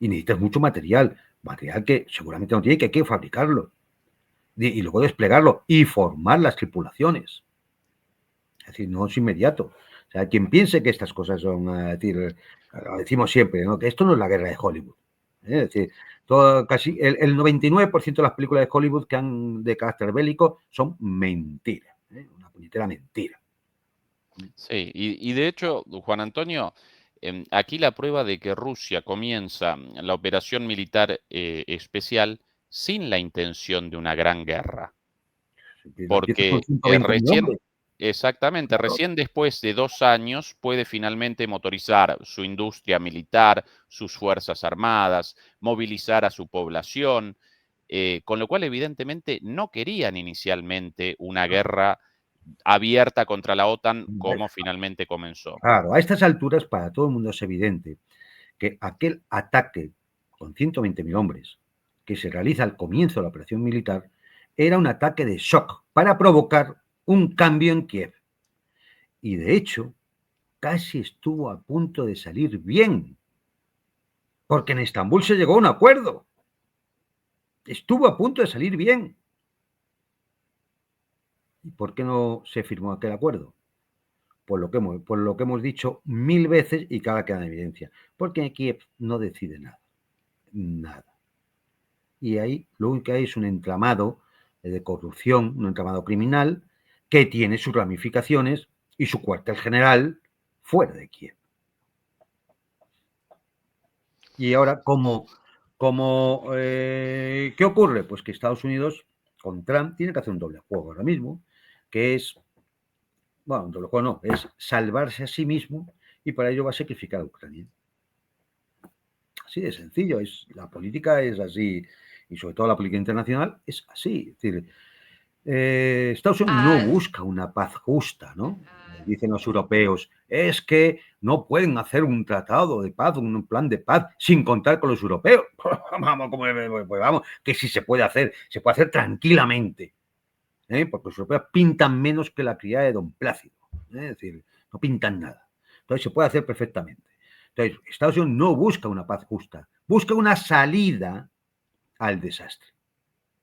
Y necesitas mucho material que seguramente no tiene, que hay que fabricarlo y luego desplegarlo y formar las tripulaciones. Es decir, no es inmediato. O sea, quien piense que estas cosas son, lo decimos siempre, ¿no? Que esto no es la guerra de Hollywood. Es decir, casi el 99% de las películas de Hollywood que han de carácter bélico son mentira. Una puñetera mentira. sí, y de hecho, Juan Antonio, aquí la prueba de que Rusia comienza la operación militar especial sin la intención de una gran guerra, La empiezas con porque 120.000 recién, hombres. exactamente, Claro. recién después de 2 años puede finalmente motorizar su industria militar, sus fuerzas armadas, movilizar a su población, con lo cual evidentemente no querían inicialmente una guerra abierta contra la OTAN como finalmente comenzó. Claro, a estas alturas para todo el mundo es evidente que aquel ataque con 120.000 hombres que se realiza al comienzo de la operación militar era un ataque de shock para provocar un cambio en Kiev. Y de hecho, casi estuvo a punto de salir bien, porque en Estambul se llegó a un acuerdo. Estuvo a punto de salir bien. ¿Y por qué no se firmó aquel acuerdo? Por lo que hemos dicho 1000 veces y cada queda en evidencia. Porque Kiev no decide nada. Nada. Y ahí lo único que hay es un entramado de corrupción, un entramado criminal, que tiene sus ramificaciones y su cuartel general fuera de Kiev. Y ahora, ¿qué ocurre? Pues que Estados Unidos, con Trump, tiene que hacer un doble juego ahora mismo, que es, bueno, un doble juego no, es salvarse a sí mismo y para ello va a sacrificar a Ucrania. Así de sencillo, la política es así, y sobre todo la política internacional es así. Es decir, Estados Unidos no busca una paz justa, ¿no? Dicen los europeos, es que no pueden hacer un tratado de paz, un plan de paz sin contar con los europeos. Pues vamos, que si se puede hacer tranquilamente, porque los europeos pintan menos que la criada de Don Plácido, es decir, no pintan nada. Entonces se puede hacer perfectamente. Entonces, Estados Unidos no busca una paz justa, busca una salida al desastre.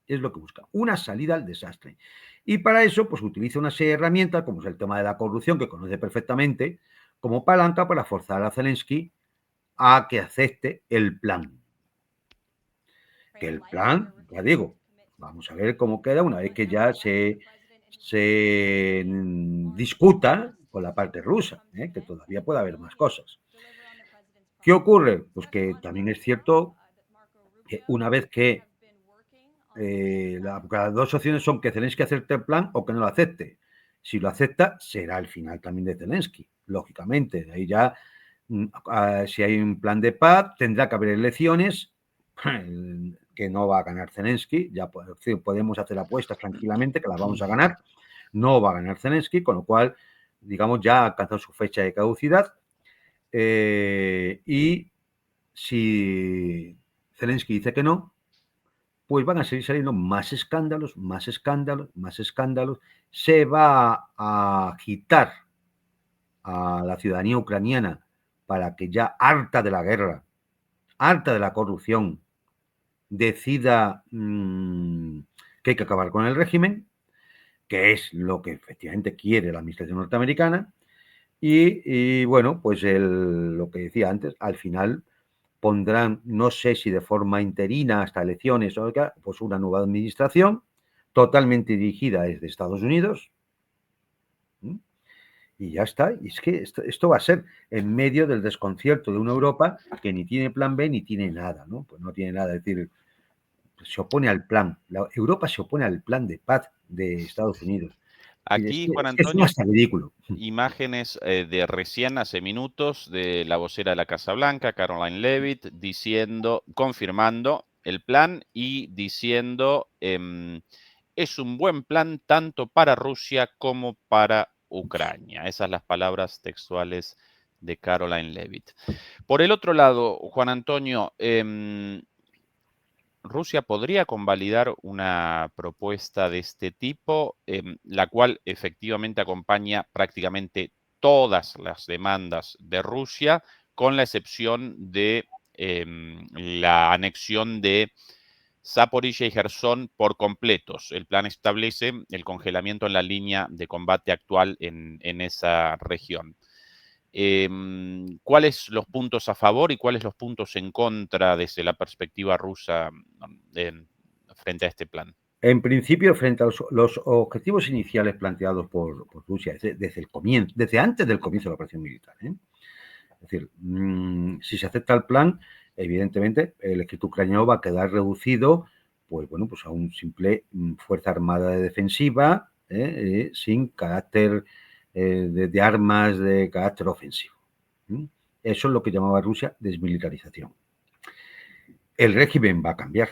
Es lo que busca, una salida al desastre. Y para eso, pues utiliza una serie de herramientas, como es el tema de la corrupción, que conoce perfectamente, como palanca para forzar a Zelensky a que acepte el plan. Que el plan, ya digo, vamos a ver cómo queda una vez que ya se discuta con la parte rusa, que todavía puede haber más cosas. ¿Qué ocurre? Pues que también es cierto que una vez que las dos opciones son que Zelensky acepte el plan o que no lo acepte. Si lo acepta, será el final también de Zelensky, lógicamente. De ahí ya, si hay un plan de paz, tendrá que haber elecciones, que no va a ganar Zelensky. Ya podemos hacer apuestas tranquilamente que las vamos a ganar. No va a ganar Zelensky, con lo cual, digamos, ya ha alcanzado su fecha de caducidad. Y si Zelensky dice que no, pues van a seguir saliendo más escándalos, más escándalos, más escándalos. Se va a agitar a la ciudadanía ucraniana para que ya harta de la guerra, harta de la corrupción, decida que hay que acabar con el régimen, que es lo que efectivamente quiere la administración norteamericana, y bueno, pues lo que decía antes, al final pondrán, no sé si de forma interina hasta elecciones o qué, pues una nueva administración totalmente dirigida desde Estados Unidos. Y ya está. Y es que esto va a ser en medio del desconcierto de una Europa que ni tiene plan B ni tiene nada, ¿no? Pues no tiene nada. Es decir, se opone al plan. Europa se opone al plan de paz de Estados Unidos. Y Aquí, Juan es que es Antonio, hasta ridículo. imágenes de recién hace minutos de la vocera de la Casa Blanca, Caroline Leavitt, diciendo, confirmando el plan y diciendo es un buen plan tanto para Rusia como para Ucrania. Esas las palabras textuales de Caroline Leavitt. Por el otro lado, Juan Antonio, Rusia podría convalidar una propuesta de este tipo, la cual efectivamente acompaña prácticamente todas las demandas de Rusia, con la excepción de la anexión de Zaporizhia y Gerson por completos. El plan establece el congelamiento en la línea de combate actual en esa región. ¿Cuáles los puntos a favor y cuáles los puntos en contra desde la perspectiva rusa frente a este plan? En principio, frente a los objetivos iniciales planteados por Rusia desde el comienzo, desde antes del comienzo de la operación militar, es decir, si se acepta el plan, evidentemente el ejército ucraniano va a quedar reducido, pues bueno, pues a un simple fuerza armada de defensiva, sin carácter de armas de carácter ofensivo. Eso es lo que llamaba Rusia desmilitarización. El régimen va a cambiar.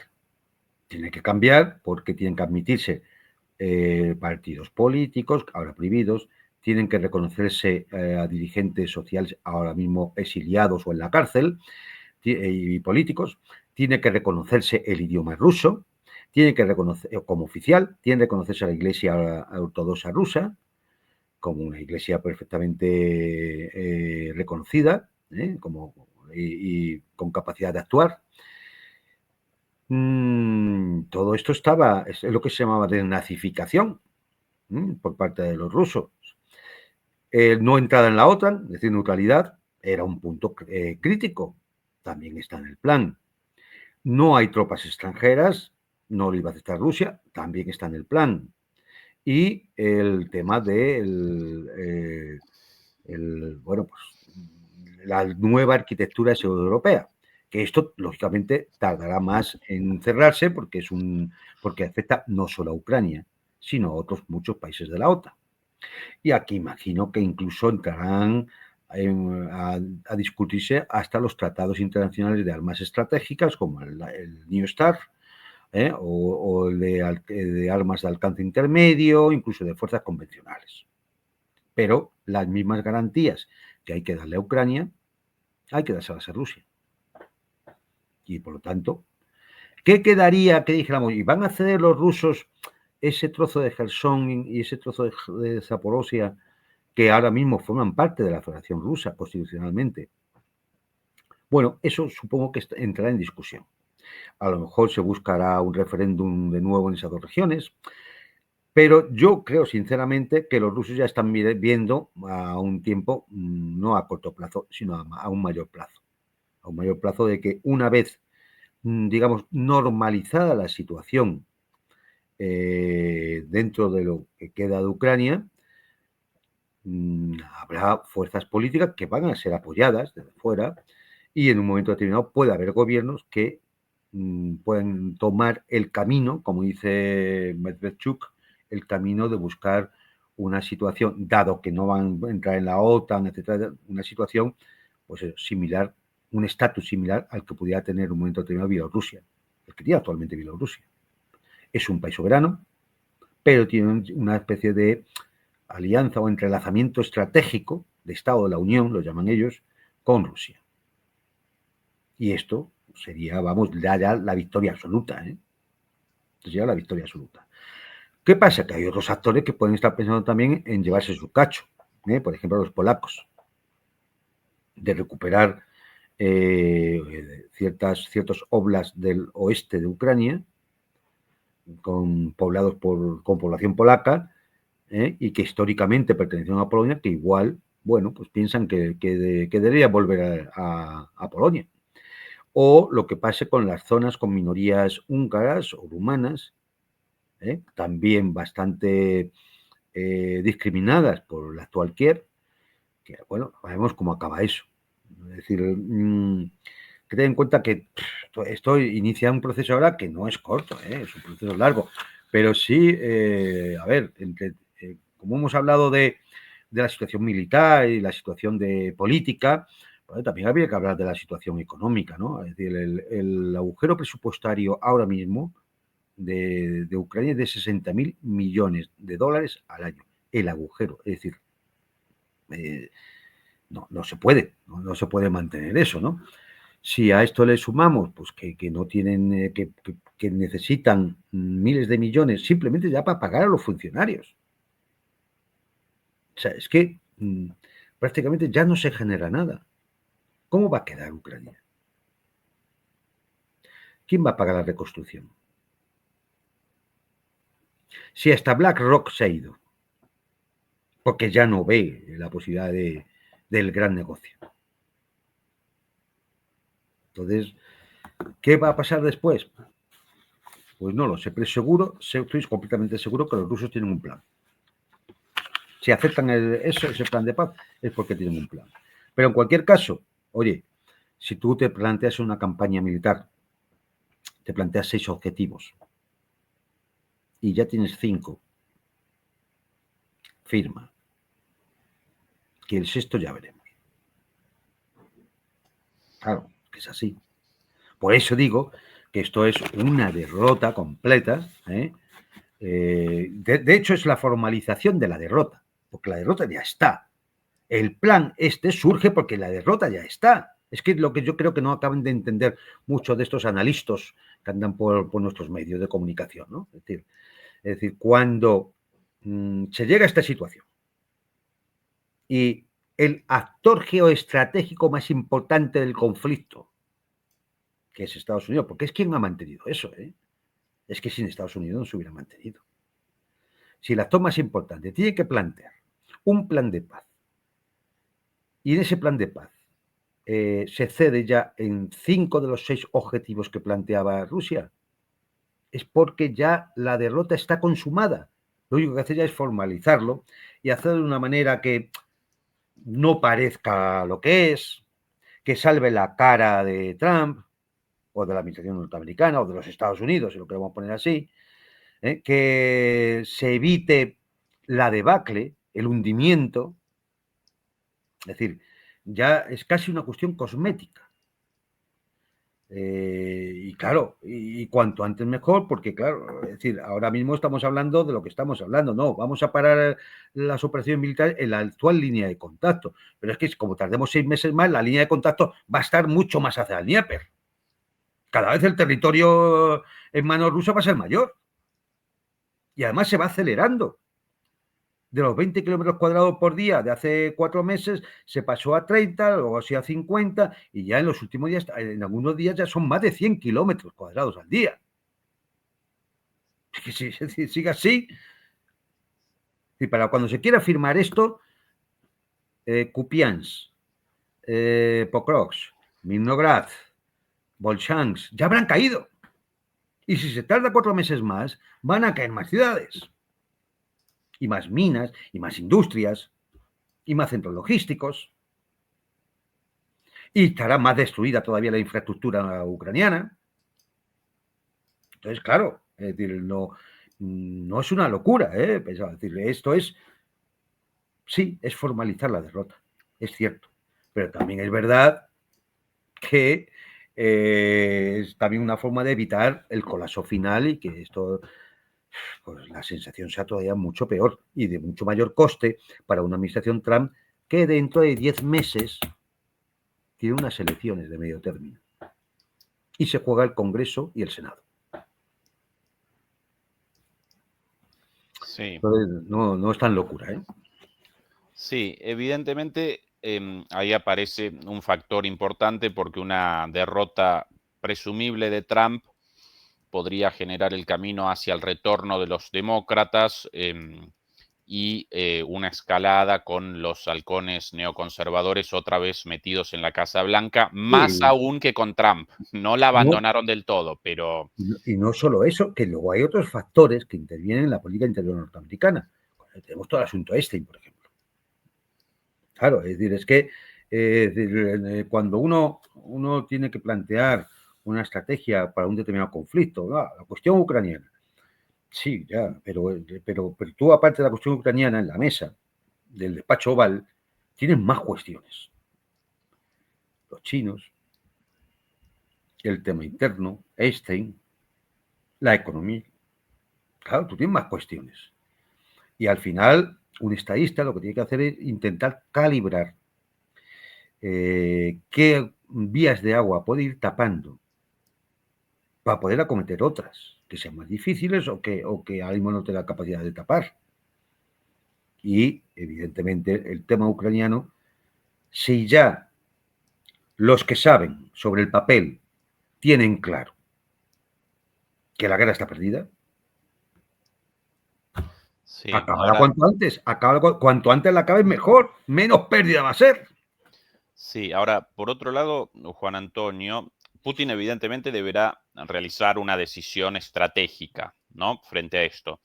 Tiene que cambiar porque tienen que admitirse partidos políticos, ahora prohibidos, tienen que reconocerse a dirigentes sociales ahora mismo exiliados o en la cárcel, y políticos, tiene que reconocerse el idioma ruso, tiene que reconocer como oficial, tiene que reconocerse a la Iglesia Ortodoxa rusa como una iglesia perfectamente reconocida, y con capacidad de actuar. Todo esto es lo que se llamaba desnazificación por parte de los rusos. No entrada en la OTAN, es decir, neutralidad, era un punto crítico. También está en el plan. No hay tropas extranjeras, no lo iba a aceptar Rusia, también está en el plan. Y el tema de bueno, pues la nueva arquitectura europea, que esto lógicamente tardará más en cerrarse porque afecta no solo a Ucrania, sino a otros muchos países de la OTAN. Y aquí imagino que incluso entrarán a discutirse hasta los tratados internacionales de armas estratégicas, como el New START, o el de armas de alcance intermedio, incluso de fuerzas convencionales. Pero las mismas garantías que hay que darle a Ucrania, hay que dárselas a Rusia. Y por lo tanto, ¿qué quedaría que dijéramos? ¿Y van a ceder los rusos ese trozo de Gerson y ese trozo de Zaporozhia que ahora mismo forman parte de la Federación Rusa constitucionalmente? Bueno, eso supongo que entrará en discusión. A lo mejor se buscará un referéndum de nuevo en esas dos regiones, pero yo creo sinceramente que los rusos ya están viendo a un tiempo, no a corto plazo, sino a un mayor plazo. A un mayor plazo de que una vez, digamos, normalizada la situación dentro de lo que queda de Ucrania, habrá fuerzas políticas que van a ser apoyadas desde fuera y en un momento determinado puede haber gobiernos que pueden tomar el camino, como dice Medvedchuk, el camino de buscar una situación, dado que no van a entrar en la OTAN, etcétera, una situación pues similar, un estatus similar al que pudiera tener en un momento determinado Bielorrusia, el que tiene actualmente Bielorrusia. Es un país soberano, pero tiene una especie de alianza o entrelazamiento estratégico de Estado de la Unión, lo llaman ellos, con Rusia. Y esto sería, vamos, ya la victoria absoluta, Sería la victoria absoluta. ¿Qué pasa? Que hay otros actores que pueden estar pensando también en llevarse su cacho, por ejemplo, los polacos, de recuperar ciertos oblasts del oeste de Ucrania, poblados con población polaca, y que históricamente pertenecieron a Polonia, que igual, bueno, pues piensan que debería volver a Polonia. O lo que pase con las zonas con minorías húngaras o rumanas, también bastante discriminadas por el actual Kiev, que, bueno, sabemos cómo acaba eso. Es decir, que ten en cuenta que esto inicia un proceso ahora que no es corto, es un proceso largo, pero sí, a ver, como hemos hablado de la situación militar y la situación de política, bueno, también habría que hablar de la situación económica, ¿no? Es decir, el agujero presupuestario ahora mismo de Ucrania es de 60.000 millones de dólares al año. El agujero, es decir, no se puede, no se puede mantener eso, ¿no? Si a esto le sumamos, pues que no tienen, que necesitan miles de millones simplemente ya para pagar a los funcionarios. O sea, es que prácticamente ya no se genera nada. ¿Cómo va a quedar Ucrania? ¿Quién va a pagar la reconstrucción? Si hasta BlackRock se ha ido, porque ya no ve la posibilidad del gran negocio. Entonces, ¿qué va a pasar después? Pues no lo sé, pero estoy completamente seguro que los rusos tienen un plan. Si aceptan ese plan de paz, es porque tienen un plan. Pero en cualquier caso, oye, si tú te planteas una campaña militar, te planteas 6 objetivos y ya tienes 5, firma. Que el sexto ya veremos. Claro, que es así. Por eso digo que esto es una derrota completa. De hecho, es la formalización de la derrota, porque la derrota ya está. El plan surge porque la derrota ya está. Es que lo que yo creo que no acaban de entender muchos de estos analistas que andan por nuestros medios de comunicación, ¿no? Es decir, cuando se llega a esta situación y el actor geoestratégico más importante del conflicto, que es Estados Unidos, porque es quien ha mantenido eso, es que sin Estados Unidos no se hubiera mantenido. Si el actor más importante tiene que plantear un plan de paz, y en ese plan de paz se cede ya en 5 de los 6 objetivos que planteaba Rusia, es porque ya la derrota está consumada. Lo único que hace ya es formalizarlo y hacerlo de una manera que no parezca lo que salve la cara de Trump o de la administración norteamericana o de los Estados Unidos, si lo queremos poner así, que se evite la debacle, el hundimiento. Es decir, ya es casi una cuestión cosmética. Y claro, y cuanto antes mejor, porque claro, es decir, ahora mismo estamos hablando de lo que estamos hablando, no, vamos a parar las operaciones militares en la actual línea de contacto, pero es que como tardemos 6 meses más, la línea de contacto va a estar mucho más hacia el Dnieper. Cada vez el territorio en manos rusas va a ser mayor y además se va acelerando. De los 20 kilómetros cuadrados por día de hace 4 meses se pasó a 30, luego así a 50 y ya en los últimos días, en algunos días ya son más de 100 kilómetros cuadrados al día. Es que si sigue así, y para cuando se quiera firmar esto, Kupiansk, Pokrovsk, Milnograd, Bolshansk, ya habrán caído. Y si se tarda 4 meses más, van a caer más ciudades. Y más minas, y más industrias, y más centros logísticos. Y estará más destruida todavía la infraestructura ucraniana. Entonces, claro, es decir, no es una locura, es decir, esto sí, es formalizar la derrota, es cierto, pero también es verdad que es también una forma de evitar el colapso final y que esto, pues la sensación sea todavía mucho peor y de mucho mayor coste para una administración Trump que dentro de 10 meses tiene unas elecciones de medio término y se juega el Congreso y el Senado. Sí. Entonces, no es tan locura, ¿eh? Sí, evidentemente ahí aparece un factor importante porque una derrota presumible de Trump podría generar el camino hacia el retorno de los demócratas y una escalada con los halcones neoconservadores otra vez metidos en la Casa Blanca, más Sí, aún que con Trump. No la no, abandonaron del todo, pero y no solo eso, que luego hay otros factores que intervienen en la política interior norteamericana. Tenemos todo el asunto Einstein, por ejemplo. Claro, es decir, es que cuando uno tiene que plantear una estrategia para un determinado conflicto, la cuestión ucraniana, sí, ya, pero tú, aparte de la cuestión ucraniana, en la mesa del despacho Oval, tienes más cuestiones. Los chinos, el tema interno, Einstein, la economía. Claro, tú tienes más cuestiones. Y al final, un estadista lo que tiene que hacer es intentar calibrar qué vías de agua puede ir tapando para poder acometer otras que sean más difíciles o que ahora mismo no tenga capacidad de tapar. Y, evidentemente, el tema ucraniano, si ya los que saben sobre el papel tienen claro que la guerra está perdida, sí, acábala ahora cuanto antes, cuanto antes la acabes mejor, menos pérdida va a ser. sí, ahora, por otro lado, Juan Antonio, Putin evidentemente deberá realizar una decisión estratégica, ¿no? Frente a esto.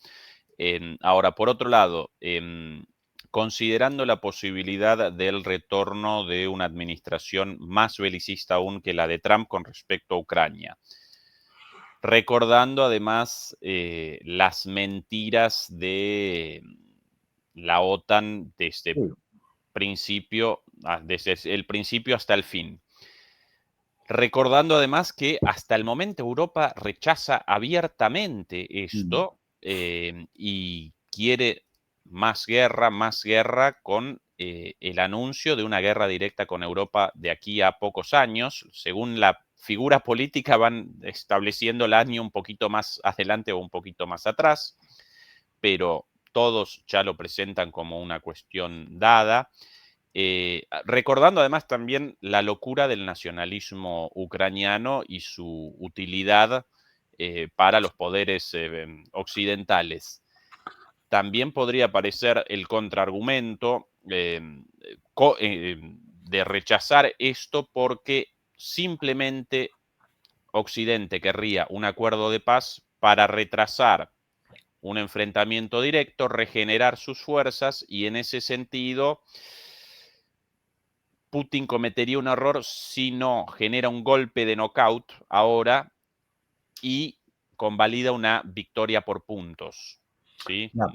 Ahora, por otro lado, considerando la posibilidad del retorno de una administración más belicista aún que la de Trump con respecto a Ucrania, recordando además las mentiras de la OTAN Sí, desde el principio hasta el fin. Recordando además que hasta el momento Europa rechaza abiertamente esto y quiere más guerra con el anuncio de una guerra directa con Europa de aquí a pocos años. Según la figura política van estableciendo el año un poquito más adelante o un poquito más atrás, pero todos ya lo presentan como una cuestión dada. Recordando además también la locura del nacionalismo ucraniano y su utilidad para los poderes occidentales. También podría aparecer el contraargumento de rechazar esto porque simplemente Occidente querría un acuerdo de paz para retrasar un enfrentamiento directo, regenerar sus fuerzas y en ese sentido Putin cometería un error si no genera un golpe de knockout ahora y convalida una victoria por puntos. ¿Sí? no,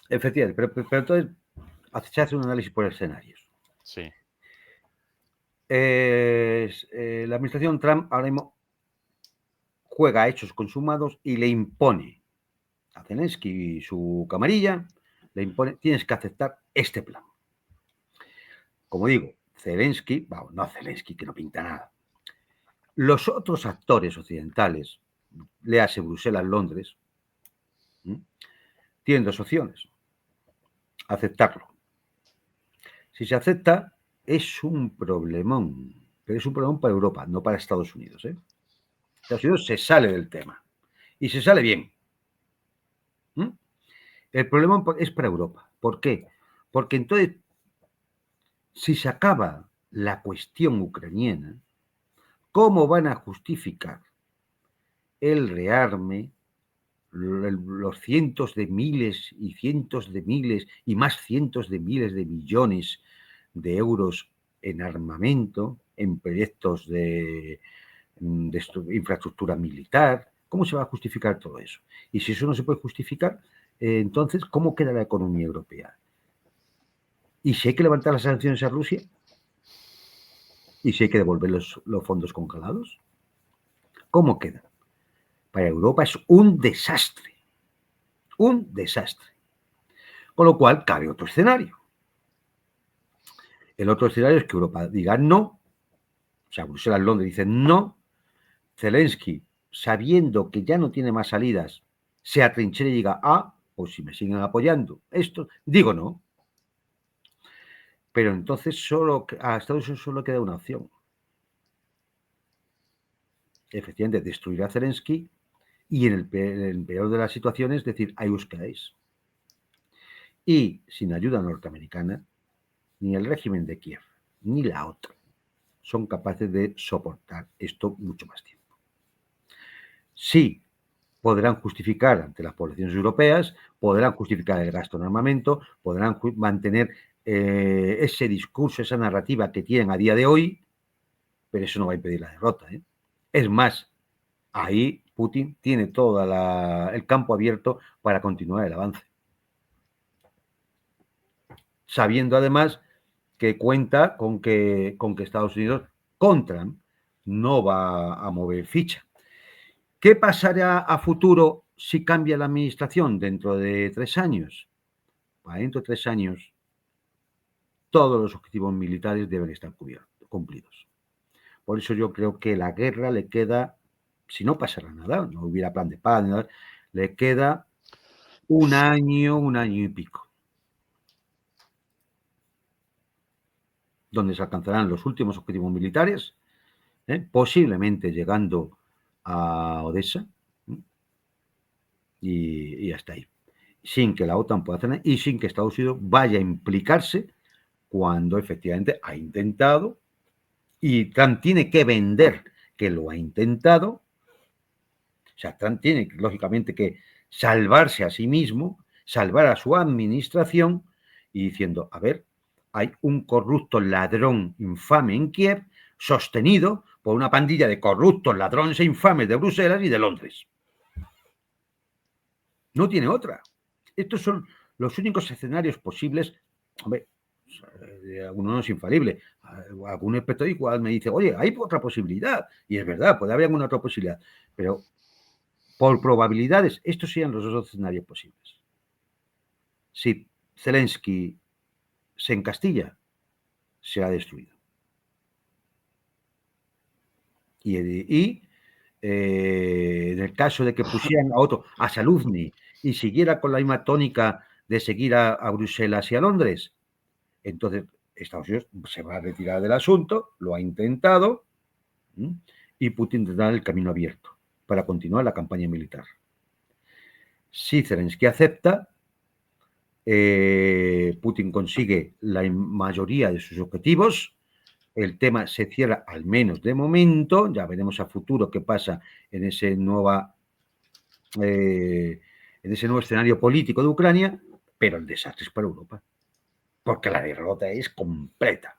efectivamente, pero entonces se hace un análisis por escenarios. Sí. La administración Trump ahora mismo juega a hechos consumados y le impone a Zelensky y su camarilla, le impone, tienes que aceptar este plan. Como digo, Zelensky, bueno, no Zelensky, que no pinta nada. Los otros actores occidentales, léase Bruselas, Londres, tienen dos opciones. Aceptarlo. Si se acepta, es un problemón, pero es un problemón para Europa, no para Estados Unidos. Estados Unidos se sale del tema y se sale bien. El problema es para Europa. ¿Por qué? Porque entonces, si se acaba la cuestión ucraniana, ¿cómo van a justificar el rearme, los cientos de miles y cientos de miles y más cientos de miles de millones de euros en armamento, en proyectos de infraestructura militar? ¿Cómo se va a justificar todo eso? Y si eso no se puede justificar, entonces, ¿cómo queda la economía europea? ¿Y si hay que levantar las sanciones a Rusia? ¿Y si hay que devolver los fondos congelados? ¿Cómo queda? Para Europa es un desastre. Un desastre. Con lo cual, cabe otro escenario. El otro escenario es que Europa diga no, o sea, Bruselas, Londres dicen no, Zelensky, sabiendo que ya no tiene más salidas, se atrinchera y diga, pues si me siguen apoyando esto, digo no. Pero entonces a Estados Unidos solo queda una opción. Efectivamente, destruir a Zelensky y en el peor de las situaciones decir, ahí os quedáis. Y sin ayuda norteamericana, ni el régimen de Kiev, ni la OTAN son capaces de soportar esto mucho más tiempo. Sí, podrán justificar ante las poblaciones europeas, podrán justificar el gasto en armamento, podrán mantener ese discurso, esa narrativa que tienen a día de hoy, pero eso no va a impedir la derrota. Es más, ahí Putin tiene todo el campo abierto para continuar el avance. Sabiendo además que cuenta con que Estados Unidos con Trump no va a mover ficha. ¿Qué pasará a futuro si cambia la administración dentro de 3 años? Para dentro de 3 años, todos los objetivos militares deben estar cumplidos. Por eso yo creo que la guerra le queda, si no pasara nada, no hubiera plan de paz, nada, le queda un año y pico, donde se alcanzarán los últimos objetivos militares, posiblemente llegando a Odessa, y hasta ahí, sin que la OTAN pueda hacer nada y sin que Estados Unidos vaya a implicarse cuando efectivamente ha intentado, y Trump tiene que vender que lo ha intentado. O sea, Trump tiene, lógicamente, que salvarse a sí mismo, salvar a su administración y diciendo, a ver, hay un corrupto ladrón infame en Kiev sostenido por una pandilla de corruptos ladrones e infames de Bruselas y de Londres. No tiene otra. Estos son los únicos escenarios posibles. Hombre, alguno no es infalible. Algún experto igual me dice, oye, hay otra posibilidad. Y es verdad, puede haber alguna otra posibilidad. Pero por probabilidades, estos serían los dos escenarios posibles. Si Zelensky se encastilla, será destruido. Y en el caso de que pusieran a otro, a Saluzny, y siguiera con la misma tónica de seguir a Bruselas y a Londres, entonces Estados Unidos se va a retirar del asunto, lo ha intentado, y Putin tendrá el camino abierto para continuar la campaña militar. Si Zelensky acepta, Putin consigue la mayoría de sus objetivos, el tema se cierra al menos de momento, ya veremos a futuro qué pasa en ese nuevo escenario político de Ucrania, pero el desastre es para Europa, porque la derrota es completa.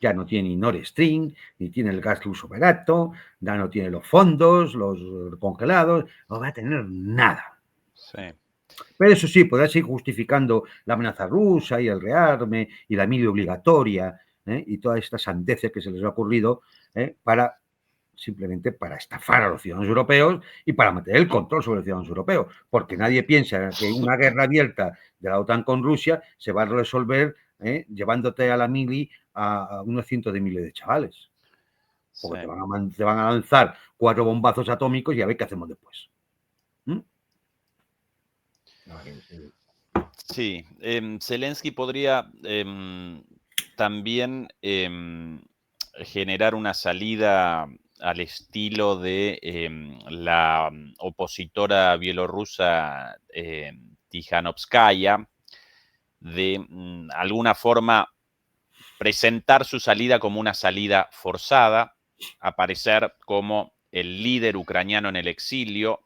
Ya no tiene ni Nord Stream, ni tiene el gas ruso barato, ya no tiene los fondos, los congelados, no va a tener nada. Sí. Pero eso sí, podrá seguir justificando la amenaza rusa y el rearme y la mili obligatoria, y todas estas sandeces que se les ha ocurrido, simplemente para estafar a los ciudadanos europeos y para mantener el control sobre los ciudadanos europeos, porque nadie piensa que una guerra abierta de la OTAN con Rusia se va a resolver llevándote a la mili a unos cientos de miles de chavales, porque Sí. te van a lanzar 4 bombazos atómicos y a ver qué hacemos después. Sí, Zelensky podría también generar una salida al estilo de la opositora bielorrusa Tijanovskaya, de alguna forma presentar su salida como una salida forzada, aparecer como el líder ucraniano en el exilio,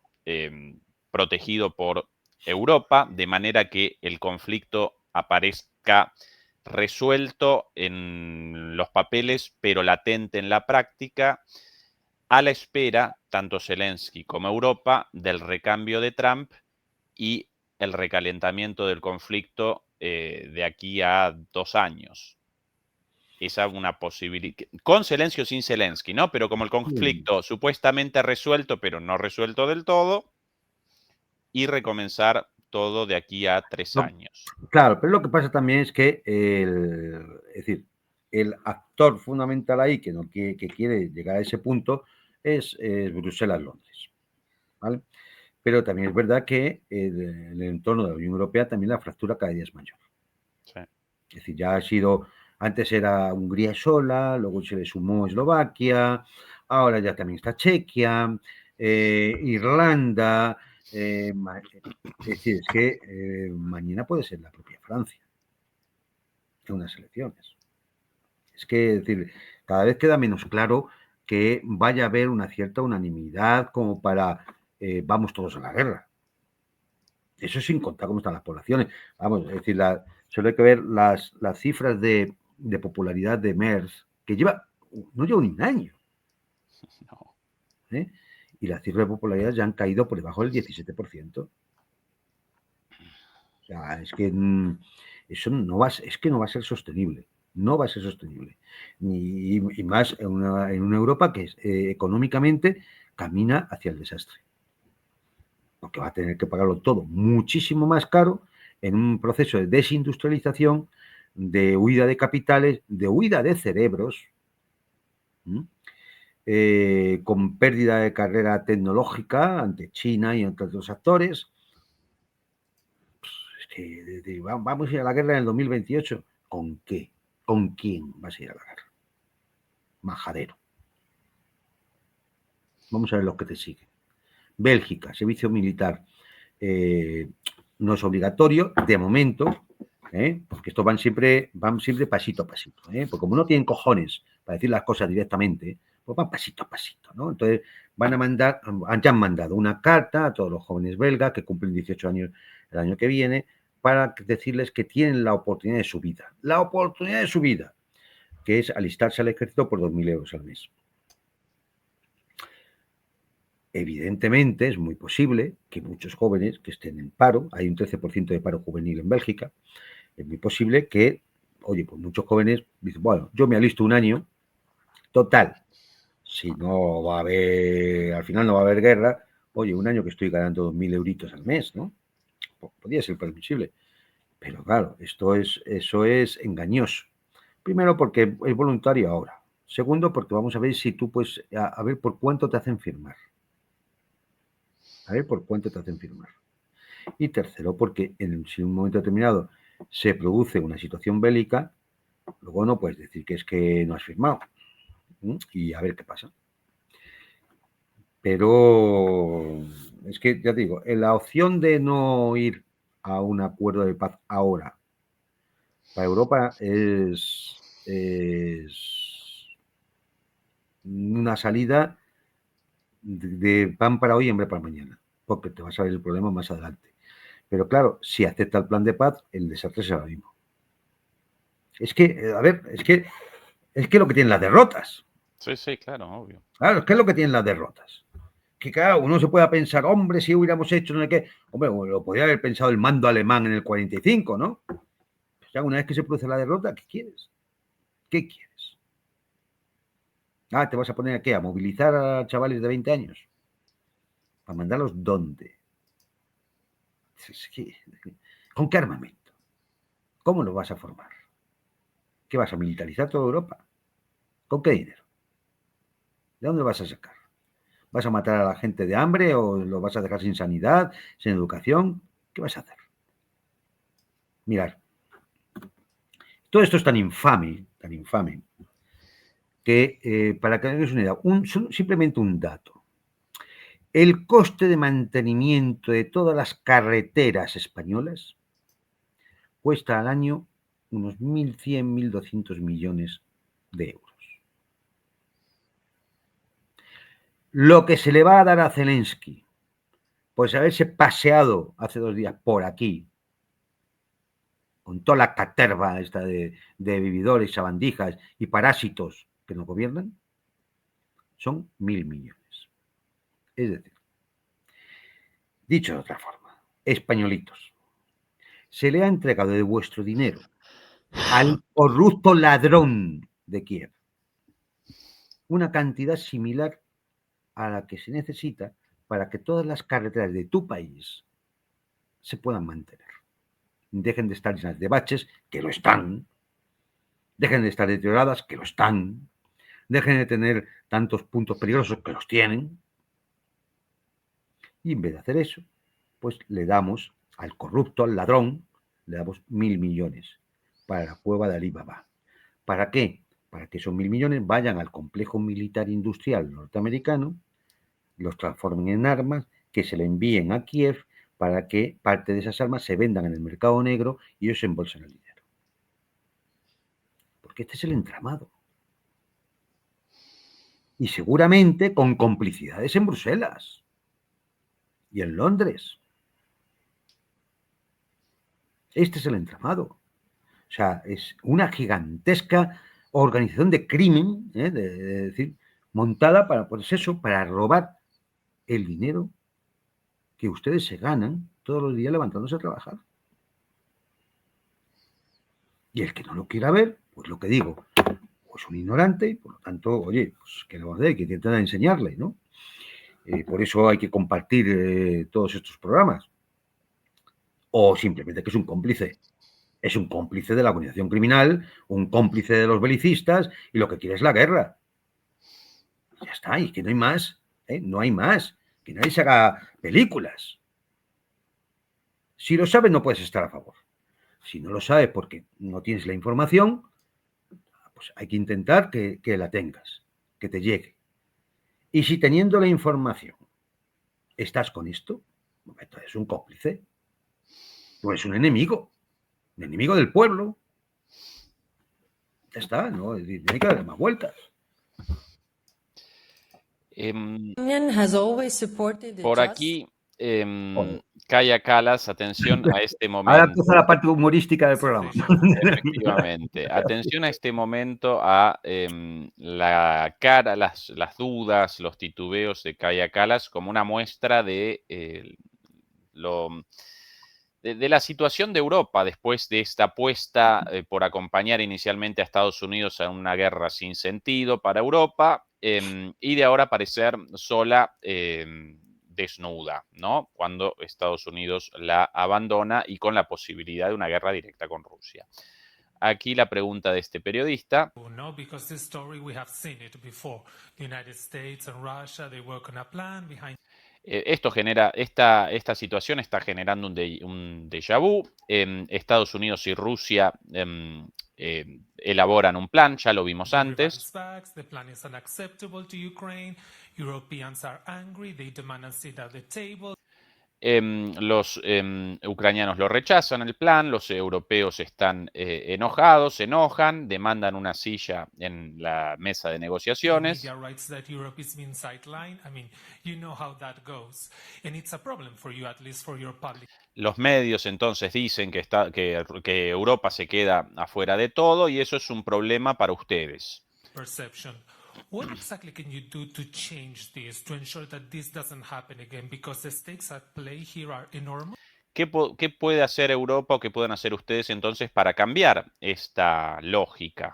protegido por Europa, de manera que el conflicto aparezca resuelto en los papeles, pero latente en la práctica, a la espera, tanto Zelensky como Europa, del recambio de Trump y el recalentamiento del conflicto de aquí a 2 años. Esa es una posibilidad, con Zelensky o sin Zelensky, ¿no? Pero como el conflicto supuestamente resuelto, pero no resuelto del todo, y recomenzar todo de aquí a 3 años. Claro, pero lo que pasa también es que es decir, el actor fundamental ahí que quiere llegar a ese punto es Bruselas-Londres, ¿vale? Pero también es verdad que en el entorno de la Unión Europea también la fractura cada día es mayor. Sí. Es decir, ya ha sido, antes era Hungría sola, luego se le sumó Eslovaquia, ahora ya también está Chequia, Irlanda. Es decir, es que mañana puede ser la propia Francia en unas elecciones. Es que, es decir, cada vez queda menos claro que vaya a haber una cierta unanimidad como para vamos todos a la guerra. Eso sin contar cómo están las poblaciones. Vamos, es decir, solo hay que ver las cifras de popularidad de Merz, que no lleva ni un año. No. ¿Eh? Y las cifras de popularidad ya han caído por debajo del 17%. O sea, es que eso es que no va a ser sostenible. No va a ser sostenible. Y más en una Europa que económicamente camina hacia el desastre. Porque va a tener que pagarlo todo muchísimo más caro en un proceso de desindustrialización, de huida de capitales, de huida de cerebros, con pérdida de carrera tecnológica ante China y ante otros actores. Es que vamos a ir a la guerra en el 2028. ¿Con qué? ¿Con quién vas a ir a la guerra? Majadero. Vamos a ver los que te siguen. Bélgica, servicio militar. No es obligatorio, de momento, porque esto van siempre pasito a pasito, porque como no tienen cojones para decir las cosas directamente, pues van pasito a pasito, ¿no? Entonces ya han mandado una carta a todos los jóvenes belgas que cumplen 18 años el año que viene para decirles que tienen la oportunidad de su vida, que es alistarse al ejército por 2.000 euros al mes. Evidentemente, es muy posible que muchos jóvenes que estén en paro, hay un 13% de paro juvenil en Bélgica, es muy posible que, oye, pues muchos jóvenes dicen, bueno, yo me alisto un año, total, si no va a haber, al final no va a haber guerra, oye, un año que estoy ganando 2.000 euritos al mes, ¿no? Podría ser permisible. Pero claro, eso es engañoso. Primero, porque es voluntario ahora. Segundo, porque vamos a ver si tú puedes, a ver por cuánto te hacen firmar. A ver por cuánto te hacen firmar. Y tercero, porque si en un momento determinado se produce una situación bélica, luego no puedes decir que es que no has firmado. Y a ver qué pasa. Pero es que, ya te digo, la opción de no ir a un acuerdo de paz ahora para Europa es una salida de pan para hoy y hambre para mañana, porque te va a salir el problema más adelante. Pero claro, si acepta el plan de paz, el desastre será lo mismo. Es que, a ver, es que lo que tienen las derrotas. Sí, sí, claro, obvio. Claro, es que es lo que tienen las derrotas. Que claro, uno se pueda pensar, hombre, si hubiéramos hecho no sé qué. Hombre, lo podría haber pensado el mando alemán en el 45, ¿no? Pues ya una vez que se produce la derrota, ¿qué quieres? ¿Qué quieres? ¿te vas a poner a qué? ¿A movilizar a chavales de 20 años? ¿Para mandarlos dónde? ¿Con qué armamento? ¿Cómo lo vas a formar? ¿Qué vas a militarizar toda Europa? ¿Con qué dinero? ¿De dónde lo vas a sacar? ¿Vas a matar a la gente de hambre o lo vas a dejar sin sanidad, sin educación? ¿Qué vas a hacer? Mirad, todo esto es tan infame, que para que tengáis una idea, simplemente un dato. El coste de mantenimiento de todas las carreteras españolas cuesta al año unos 1.100, 1.200 millones de euros. Lo que se le va a dar a Zelensky, pues haberse paseado hace 2 días por aquí, con toda la caterva esta de vividores, sabandijas y parásitos que nos gobiernan, son 1.000 millones. Es decir, dicho de otra forma, españolitos, se le ha entregado de vuestro dinero al corrupto ladrón de Kiev una cantidad similar a la que se necesita para que todas las carreteras de tu país se puedan mantener. Dejen de estar llenas de baches, que lo están, dejen de estar deterioradas, que lo están, dejen de tener tantos puntos peligrosos, que los tienen, y en vez de hacer eso, pues le damos al corrupto, al ladrón, le damos 1.000 millones. para la cueva de Alí Baba. ¿Para qué? Para que esos 1.000 millones vayan al complejo militar industrial norteamericano, los transformen en armas, que se le envíen a Kiev para que parte de esas armas se vendan en el mercado negro y ellos se embolsen el dinero. Porque este es el entramado. Y seguramente con complicidades en Bruselas y en Londres. Este es el entramado. O sea, es una gigantesca organización de crimen, de decir, montada para, pues eso, para robar el dinero que ustedes se ganan todos los días levantándose a trabajar. Y el que no lo quiera ver, pues lo que digo, pues un ignorante, y por lo tanto, oye, pues que le vamos a hacer, que intentar enseñarle, ¿no? Por eso hay que compartir todos estos programas. O simplemente que es un cómplice. Es un cómplice de la organización criminal, un cómplice de los belicistas, y lo que quiere es la guerra. Ya está, y que no hay más, no hay más. Que nadie se haga películas. Si lo sabes, no puedes estar a favor. Si no lo sabes porque no tienes la información, pues hay que intentar que la tengas, que te llegue. Y si teniendo la información estás con esto, entonces es un cómplice. Tú eres un enemigo del pueblo. Ya está, ¿no? No hay que darle más vueltas. Por aquí, Kaia Kallas, atención a este Ahora momento. empieza la parte humorística del programa. Efectivamente, atención a este momento, a la cara, las dudas, los titubeos de Kaia Kallas como una muestra de lo de la situación de Europa después de esta apuesta por acompañar inicialmente a Estados Unidos a una guerra sin sentido para Europa y de ahora parecer sola, desnuda, ¿no? Cuando Estados Unidos la abandona y con la posibilidad de una guerra directa con Rusia. Aquí la pregunta de este periodista. No, because this story we have seen it before. The United States and Russia, they work on a plan behind. Esto genera, esta situación está generando un déjà vu. Estados Unidos y Rusia elaboran un plan, ya lo vimos antes. The plan is unacceptable to Ukraine. Europeans are angry. They demand a seat at the table. Los ucranianos lo rechazan el plan, los europeos están enojados, se enojan, demandan una silla en la mesa de negociaciones. Los medios entonces dicen que Europa se queda afuera de todo y eso es un problema para ustedes. Perception. What exactly can you do to change this, to ensure that this doesn't happen again? Because the stakes at play here are enormous. ¿Qué puede hacer Europa o qué pueden hacer ustedes entonces para cambiar esta lógica?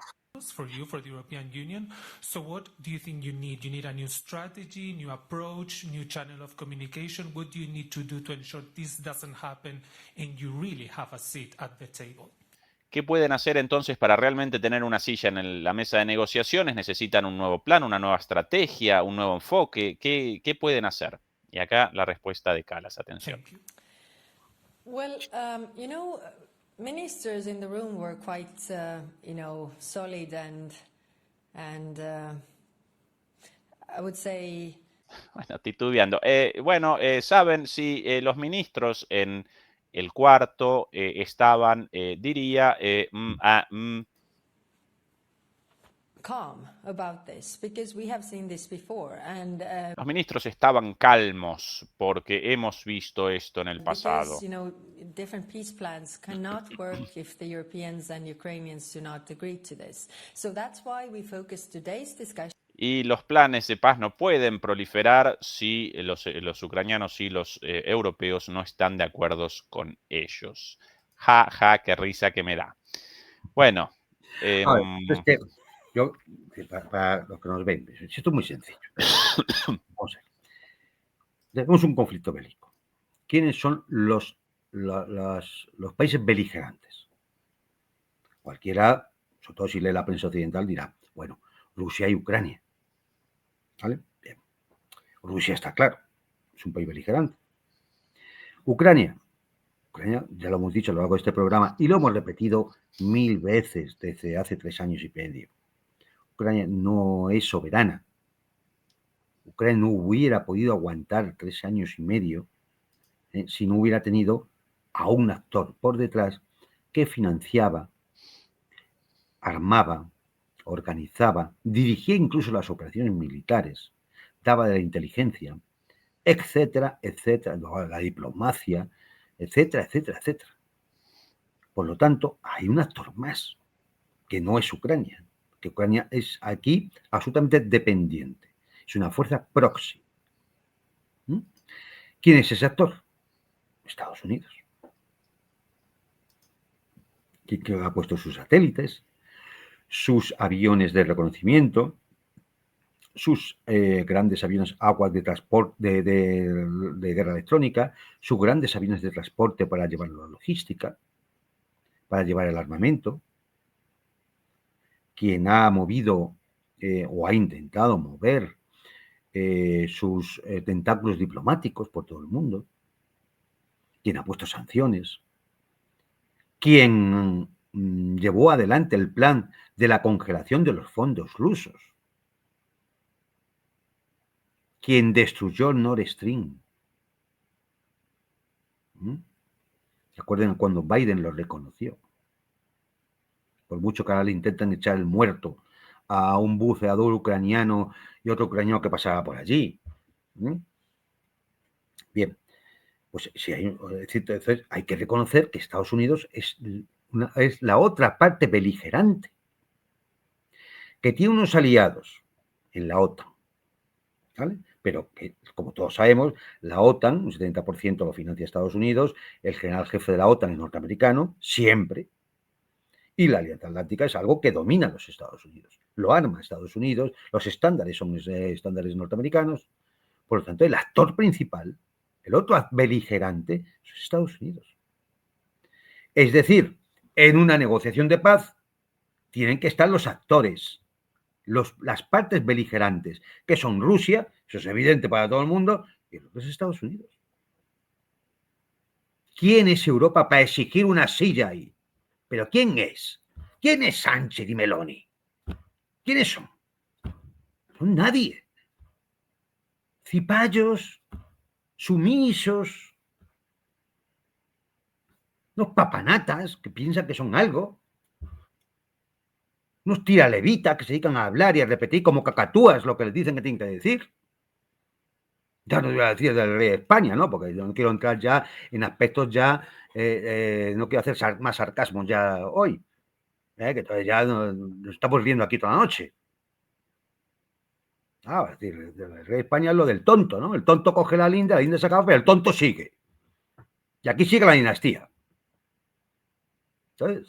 For you, for the European Union. So what do you think you need? You need a new strategy, new approach, new channel of communication. What do you need to do to ensure this doesn't happen and you really have a seat at the table? ¿Qué pueden hacer entonces para realmente tener una silla en la mesa de negociaciones? ¿Necesitan un nuevo plan, una nueva estrategia, un nuevo enfoque? ¿Qué pueden hacer? Y acá la respuesta de Kallas, atención. Well, ministers in the room were quite, solid and I would say. Bueno, titubeando. Saben, si los ministros en el cuarto estaban, diría, calm about this because we have seen this before and los ministros estaban calmos porque hemos visto esto en el pasado. Because, different peace plans cannot work if the Europeans and Ukrainians do not agree to this. So that's why we focus today's discussion. Y los planes de paz no pueden proliferar si los ucranianos y los europeos no están de acuerdo con ellos. Ja, ja, qué risa que me da. Bueno. Es que yo, para los que nos ven, esto es muy sencillo. Vamos a ver. Tenemos un conflicto bélico. ¿Quiénes son los países beligerantes? Cualquiera, sobre todo si lee la prensa occidental, dirá, bueno, Rusia y Ucrania. ¿Vale? Bien. Rusia está claro, es un país beligerante. Ucrania, Ucrania, ya lo hemos dicho a lo largo de este programa y lo hemos repetido 1000 veces desde hace 3 años y medio. Ucrania no es soberana. Ucrania no hubiera podido aguantar 3 años y medio si no hubiera tenido a un actor por detrás que financiaba, armaba, organizaba, dirigía incluso las operaciones militares, daba de la inteligencia, etcétera, etcétera, la diplomacia, etcétera, etcétera, etcétera. Por lo tanto, hay un actor más, que no es Ucrania, que Ucrania es aquí absolutamente dependiente, es una fuerza proxy. ¿Quién es ese actor? Estados Unidos. Que ha puesto sus satélites, sus aviones de reconocimiento, sus grandes aviones aguas de transporte de guerra electrónica, sus grandes aviones de transporte para llevar la logística, para llevar el armamento, quien ha movido o ha intentado mover sus tentáculos diplomáticos por todo el mundo, quien ha puesto sanciones, quien llevó adelante el plan de la congelación de los fondos rusos, quien destruyó Nord Stream. ¿Recuerdan cuando Biden lo reconoció? Por mucho que ahora le intentan echar el muerto a un buceador ucraniano y otro ucraniano que pasaba por allí. Bien, pues sí, entonces hay que reconocer que Estados Unidos es la otra parte beligerante, que tiene unos aliados en la OTAN, ¿vale? Pero que, como todos sabemos, la OTAN, un 70% lo financia Estados Unidos, el general jefe de la OTAN es norteamericano, siempre, y la Alianza Atlántica es algo que domina a los Estados Unidos. Lo arma Estados Unidos, los estándares son estándares norteamericanos, por lo tanto, el actor principal, el otro beligerante, es Estados Unidos. Es decir, en una negociación de paz tienen que estar los actores, las partes beligerantes, que son Rusia, eso es evidente para todo el mundo, y los Estados Unidos. ¿Quién es Europa para exigir una silla ahí? ¿Pero quién es? ¿Quién es Sánchez y Meloni? ¿Quiénes son? Son nadie. Cipayos, sumisos, unos papanatas que piensan que son algo, unos tiralevitas que se dedican a hablar y a repetir como cacatúas lo que les dicen que tienen que decir. Ya no voy a decir del rey de España, ¿no? Porque yo no quiero entrar ya en aspectos ya, no quiero hacer más sarcasmos ya hoy, que entonces ya nos estamos viendo aquí toda la noche. Es decir, el rey de España es lo del tonto, ¿no? El tonto coge la linda se acaba, pero el tonto sigue. Y aquí sigue la dinastía. Entonces,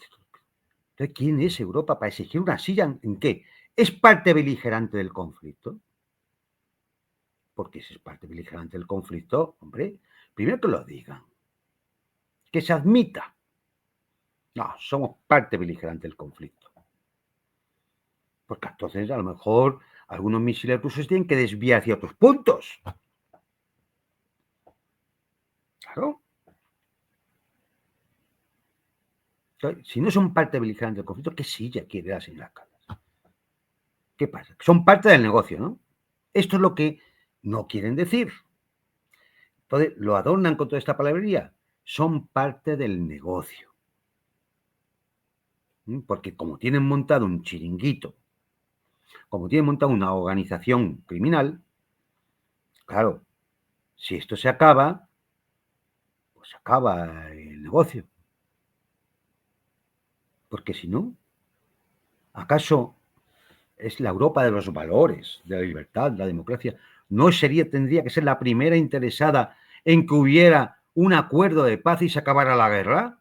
¿quién es Europa para exigir una silla en qué? ¿Es parte beligerante del conflicto? Porque si es parte beligerante del conflicto, hombre, primero que lo digan, que se admita. No, somos parte beligerante del conflicto. Porque entonces a lo mejor algunos misiles rusos tienen que desviar hacia otros puntos. Claro. Entonces, si no son parte beligerante del conflicto, ¿qué silla quiere la señora Callas? ¿Qué pasa? Son parte del negocio, ¿no? Esto es lo que no quieren decir. Entonces, lo adornan con toda esta palabrería. Son parte del negocio. Porque como tienen montado un chiringuito, como tienen montado una organización criminal, claro, si esto se acaba, pues se acaba el negocio. Porque si no, ¿acaso es la Europa de los valores, de la libertad, la democracia? ¿No tendría que ser la primera interesada en que hubiera un acuerdo de paz y se acabara la guerra?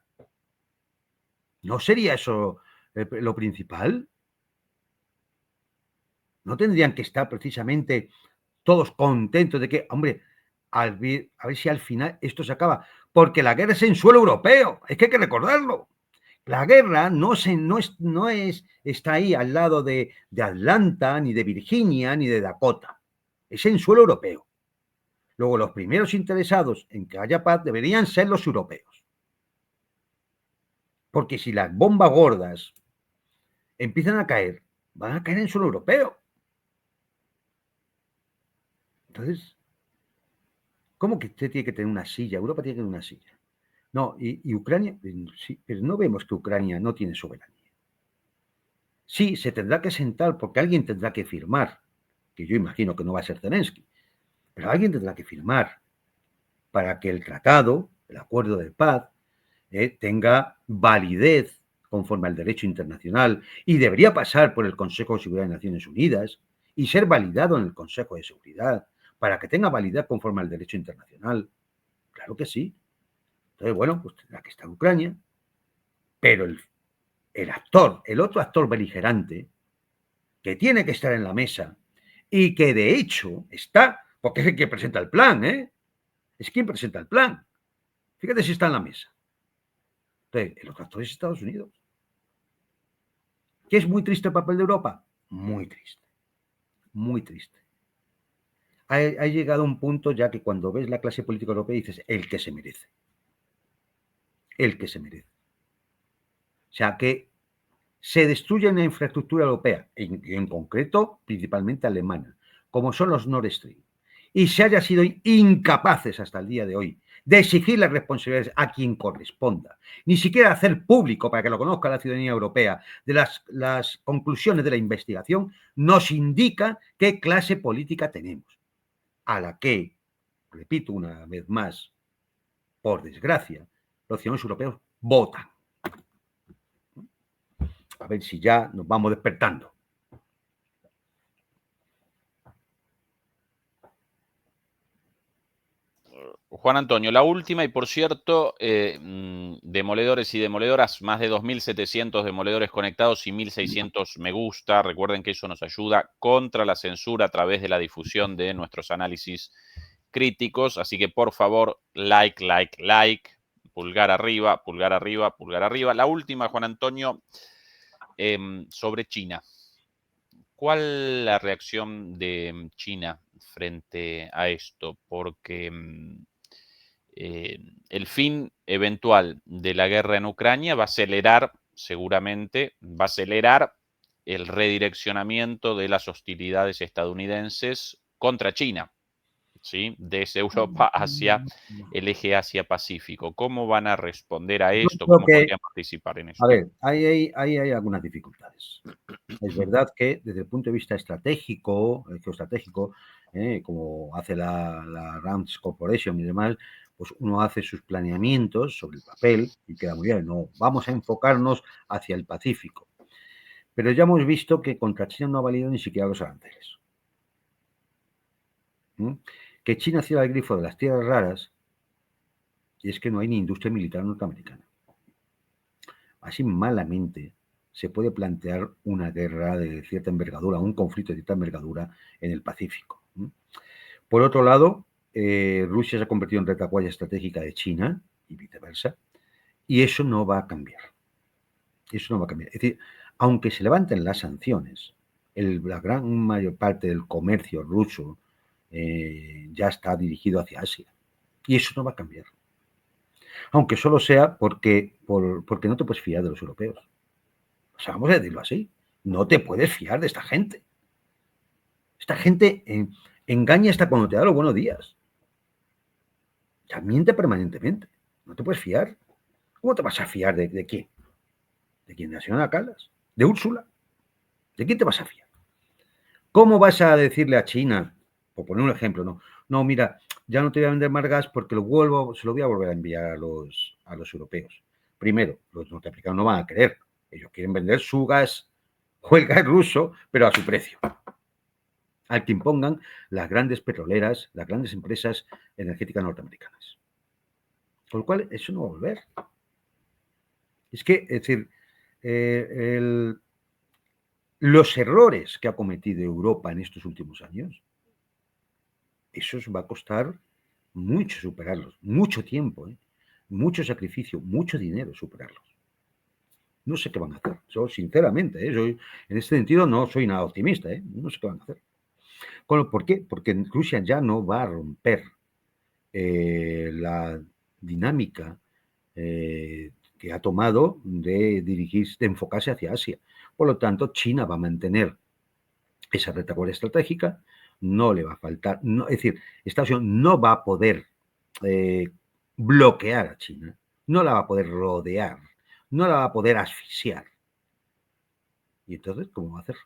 ¿No sería eso lo principal? ¿No tendrían que estar precisamente todos contentos de que, hombre, a ver si al final esto se acaba? Porque la guerra es en suelo europeo, es que hay que recordarlo. La guerra no está ahí al lado de Atlanta, ni de Virginia, ni de Dakota. Es en suelo europeo. Luego, los primeros interesados en que haya paz deberían ser los europeos. Porque si las bombas gordas empiezan a caer, van a caer en suelo europeo. Entonces, ¿cómo que usted tiene que tener una silla? Europa tiene que tener una silla. No, y Ucrania, sí, pero no vemos que Ucrania no tiene soberanía. Sí, se tendrá que sentar porque alguien tendrá que firmar, que yo imagino que no va a ser Zelensky, pero alguien tendrá que firmar para que el tratado, el acuerdo de paz, tenga validez conforme al derecho internacional y debería pasar por el Consejo de Seguridad de Naciones Unidas y ser validado en el Consejo de Seguridad para que tenga validez conforme al derecho internacional. Claro que sí. Entonces, bueno, pues tendrá que estar Ucrania, pero el actor, el otro actor beligerante, que tiene que estar en la mesa y que de hecho está, porque es el que presenta el plan, ¿eh? Es quien presenta el plan. Fíjate si está en la mesa. Entonces, el otro actor es Estados Unidos. ¿Qué es muy triste el papel de Europa? Muy triste. Muy triste. Ha llegado un punto ya que cuando ves la clase política europea dices, el que se merece. El que se merece. O sea, que se destruye la infraestructura europea, en concreto, principalmente alemana, como son los Nord Stream, y se haya sido incapaces hasta el día de hoy de exigir las responsabilidades a quien corresponda, ni siquiera hacer público para que lo conozca la ciudadanía europea de las conclusiones de la investigación, nos indica qué clase política tenemos, a la que, repito una vez más, por desgracia, los ciudadanos europeos votan. A ver si ya nos vamos despertando. Juan Antonio, la última, y por cierto, demoledores y demoledoras, más de 2.700 demoledores conectados y 1.600 me gusta. Recuerden que eso nos ayuda contra la censura a través de la difusión de nuestros análisis críticos. Así que, por favor, like, pulgar arriba, pulgar arriba, pulgar arriba. La última, Juan Antonio, sobre China. ¿Cuál la reacción de China frente a esto? Porque el fin eventual de la guerra en Ucrania va a acelerar, seguramente, va a acelerar el redireccionamiento de las hostilidades estadounidenses contra China, ¿sí? Desde Europa hacia el eje Asia-Pacífico. ¿Cómo van a responder a Yo esto? creo ¿Cómo que, podrían participar en a esto? ver, ahí hay algunas dificultades. Es verdad que desde el punto de vista estratégico, geoestratégico, como hace la Rands Corporation y demás, pues uno hace sus planeamientos sobre el papel y queda muy bien. No, vamos a enfocarnos hacia el Pacífico. Pero ya hemos visto que contra China no ha valido ni siquiera los aranceles. Que China cierra el grifo de las tierras raras y es que no hay ni industria militar norteamericana. Así malamente se puede plantear una guerra de cierta envergadura, un conflicto de cierta envergadura en el Pacífico. Por otro lado, Rusia se ha convertido en retaguardia estratégica de China y viceversa, y eso no va a cambiar. Eso no va a cambiar. Es decir, aunque se levanten las sanciones, la gran mayor parte del comercio ruso ya está dirigido hacia Asia, y eso no va a cambiar. Aunque solo sea porque no te puedes fiar de los europeos. O sea, vamos a decirlo así. No te puedes fiar de esta gente. Esta gente engaña hasta cuando te da los buenos días. Ya miente permanentemente. No te puedes fiar. ¿Cómo te vas a fiar de quién? ¿De quién? ¿De la señora Calas? ¿De Úrsula? ¿De quién te vas a fiar? ¿Cómo vas a decirle a China, por poner un ejemplo, no, mira, ya no te voy a vender más gas porque se lo voy a volver a enviar a los europeos? Primero, los norteamericanos no van a querer. Ellos quieren vender su gas o el gas ruso, pero a su precio. Al que impongan las grandes petroleras, las grandes empresas energéticas norteamericanas. Con lo cual, eso no va a volver. Es decir, los errores que ha cometido Europa en estos últimos años, eso va a costar mucho superarlos, mucho tiempo, mucho sacrificio, mucho dinero superarlos. No sé qué van a hacer. Yo, sinceramente, en este sentido no soy nada optimista. No sé qué van a hacer. ¿Por qué? Porque Rusia ya no va a romper la dinámica que que ha tomado de dirigirse, de enfocarse hacia Asia. Por lo tanto, China va a mantener esa retaguardia estratégica, no le va a faltar, no, es decir, Estados Unidos no va a poder bloquear a China, no la va a poder rodear, no la va a poder asfixiar. Y entonces, ¿cómo va a hacerlo?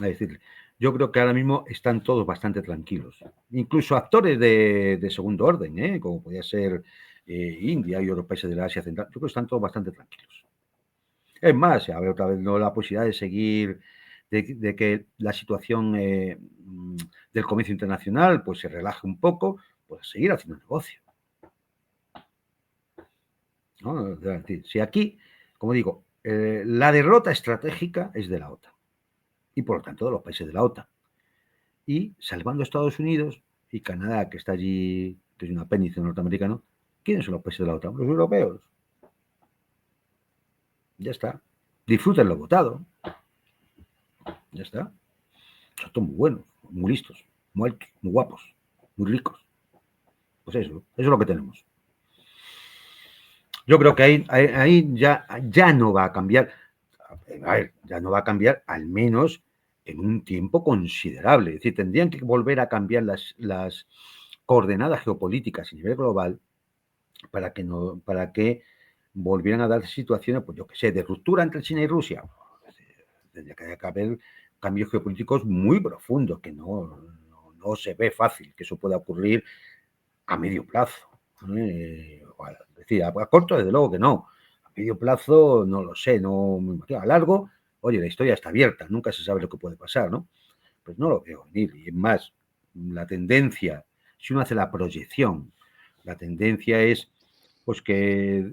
Es decir, yo creo que ahora mismo están todos bastante tranquilos. Incluso actores de segundo orden, como podría ser India y otros países de la Asia Central, yo creo que están todos bastante tranquilos. Es más, se abre otra vez la posibilidad de seguir, de que la situación del comercio internacional pues se relaje un poco, pues seguir haciendo negocio. ¿No? Es decir, si aquí, como digo, la derrota estratégica es de la OTAN y por lo tanto de los países de la OTAN. Y salvando a Estados Unidos y Canadá, que está allí, que es un apéndice norteamericano, ¿quiénes son los países de la OTAN? Los europeos. Ya está. Disfruten lo votado. Ya está. Son todos muy buenos, muy listos, muy altos, muy guapos, muy ricos. Pues eso es lo que tenemos. Yo creo que ahí ya no va a cambiar. A ver, ya no va a cambiar al menos en un tiempo considerable. Es decir, tendrían que volver a cambiar las coordenadas geopolíticas a nivel global para que volvieran a darse situaciones, pues yo qué sé, de ruptura entre China y Rusia. Tendría que haber cambios geopolíticos muy profundos, que no se ve fácil que eso pueda ocurrir a medio plazo. Bueno, es decir, a corto desde luego que no. A medio plazo no lo sé, no me imagino. A largo, oye, la historia está abierta, nunca se sabe lo que puede pasar, ¿no? Pues no lo veo venir. Y es más, la tendencia, si uno hace la proyección, la tendencia es pues que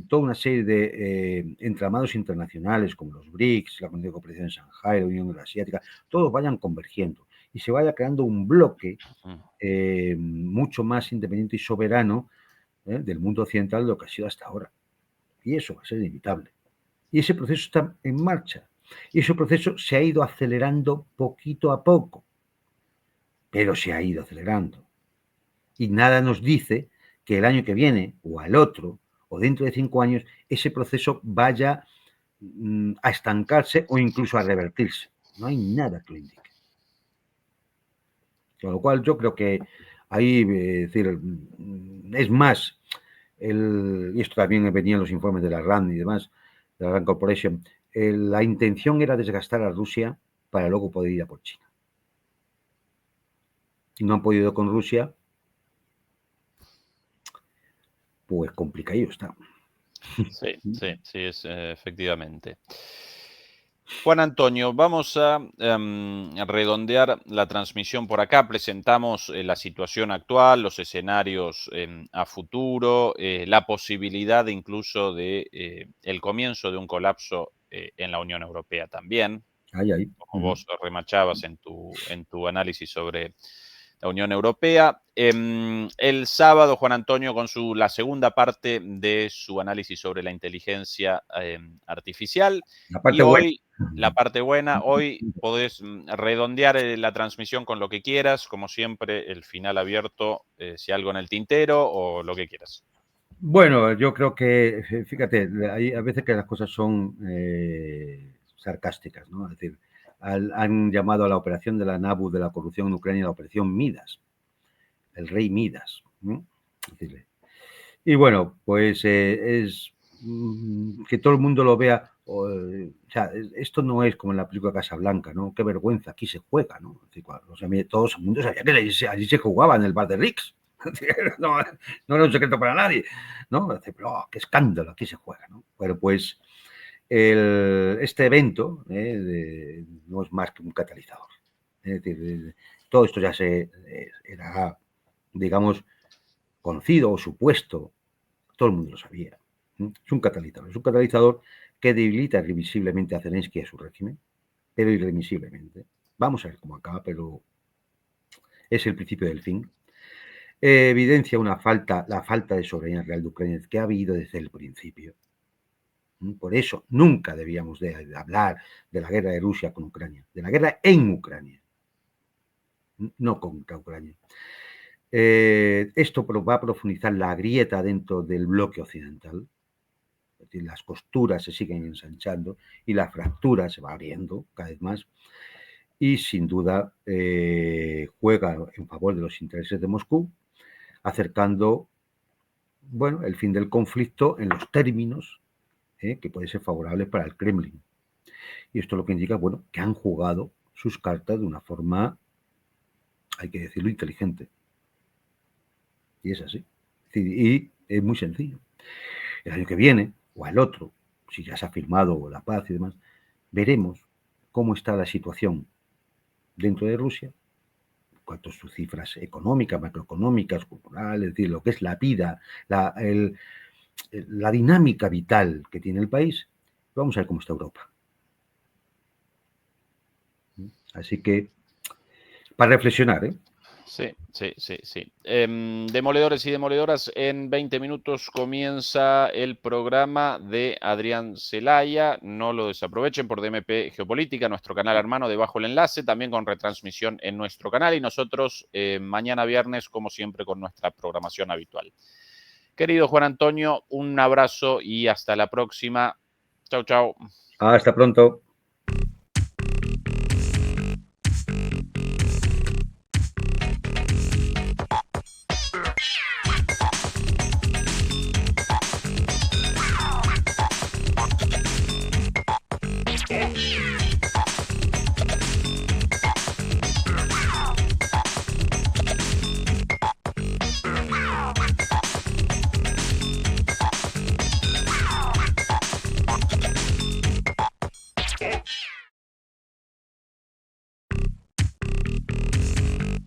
toda una serie de entramados internacionales como los BRICS, la Comunidad de Cooperación de Shanghái, la Unión Euroasiática, todos vayan convergiendo y se vaya creando un bloque mucho más independiente y soberano del mundo occidental de lo que ha sido hasta ahora. Y eso va a ser inevitable. Y ese proceso está en marcha. Y ese proceso se ha ido acelerando poquito a poco, pero se ha ido acelerando. Y nada nos dice que el año que viene o al otro o dentro de 5 años ese proceso vaya a estancarse o incluso a revertirse. No hay nada que lo indique. Con lo cual yo creo que ahí, es decir, es más, y esto también venía en los informes de la RAND y demás, de la RAND Corporation, la intención era desgastar a Rusia para luego poder ir a por China. Y no han podido con Rusia, pues complicado está. Sí, es efectivamente. Juan Antonio, vamos a redondear la transmisión por acá. Presentamos la situación actual, los escenarios a futuro, la posibilidad incluso de el comienzo de un colapso en la Unión Europea también, como vos remachabas en tu análisis sobre la Unión Europea. El sábado, Juan Antonio, con la segunda parte de su análisis sobre la inteligencia artificial. La parte y hoy, buena. la parte buena, hoy podés redondear la transmisión con lo que quieras, como siempre, el final abierto, si algo en el tintero o lo que quieras. Bueno, yo creo que, fíjate, hay a veces que las cosas son sarcásticas, ¿no? Es decir, han llamado a la operación de la NABU de la corrupción en Ucrania la operación Midas, el rey Midas, ¿no? Y bueno, pues es que todo el mundo lo vea. O sea, esto no es como en la película Casablanca, ¿no? Qué vergüenza, aquí se juega, ¿no? Es decir, todo el mundo sabía que allí se jugaba en el bar de Rix. No, no era un secreto para nadie, ¿no? Pero, qué escándalo, aquí se juega, ¿no? Bueno, pues este evento no es más que un catalizador. Es decir, todo esto ya era, digamos, conocido o supuesto, todo el mundo lo sabía. Es un catalizador que debilita irremisiblemente a Zelensky y a su régimen, pero irremisiblemente. Vamos a ver cómo acaba, pero es el principio del fin. Evidencia la falta de soberanía real de Ucrania que ha habido desde el principio. Por eso nunca debíamos de hablar de la guerra de Rusia con Ucrania, de la guerra en Ucrania, no contra Ucrania. Esto va a profundizar la grieta dentro del bloque occidental, decir, las costuras se siguen ensanchando y la fractura se va abriendo cada vez más. Y sin duda juega en favor de los intereses de Moscú, acercando, bueno, el fin del conflicto en los términos que pueden ser favorables para el Kremlin. Y esto lo que indica, bueno, que han jugado sus cartas de una forma, hay que decirlo, inteligente. Y es así. Y es muy sencillo. El año que viene, o el otro, si ya se ha firmado la paz y demás, veremos cómo está la situación dentro de Rusia, cuántas sus cifras económicas, macroeconómicas, culturales, es decir, lo que es la vida, la dinámica vital que tiene el país. Vamos a ver cómo está Europa. Así que, para reflexionar, ¿eh? Sí. Demoledores y demoledoras, en 20 minutos comienza el programa de Adrián Celaya. No lo desaprovechen por DMP Geopolítica, nuestro canal hermano, debajo el enlace, también con retransmisión en nuestro canal. Y nosotros mañana viernes, como siempre, con nuestra programación habitual. Querido Juan Antonio, un abrazo y hasta la próxima. Chau, chau. Hasta pronto.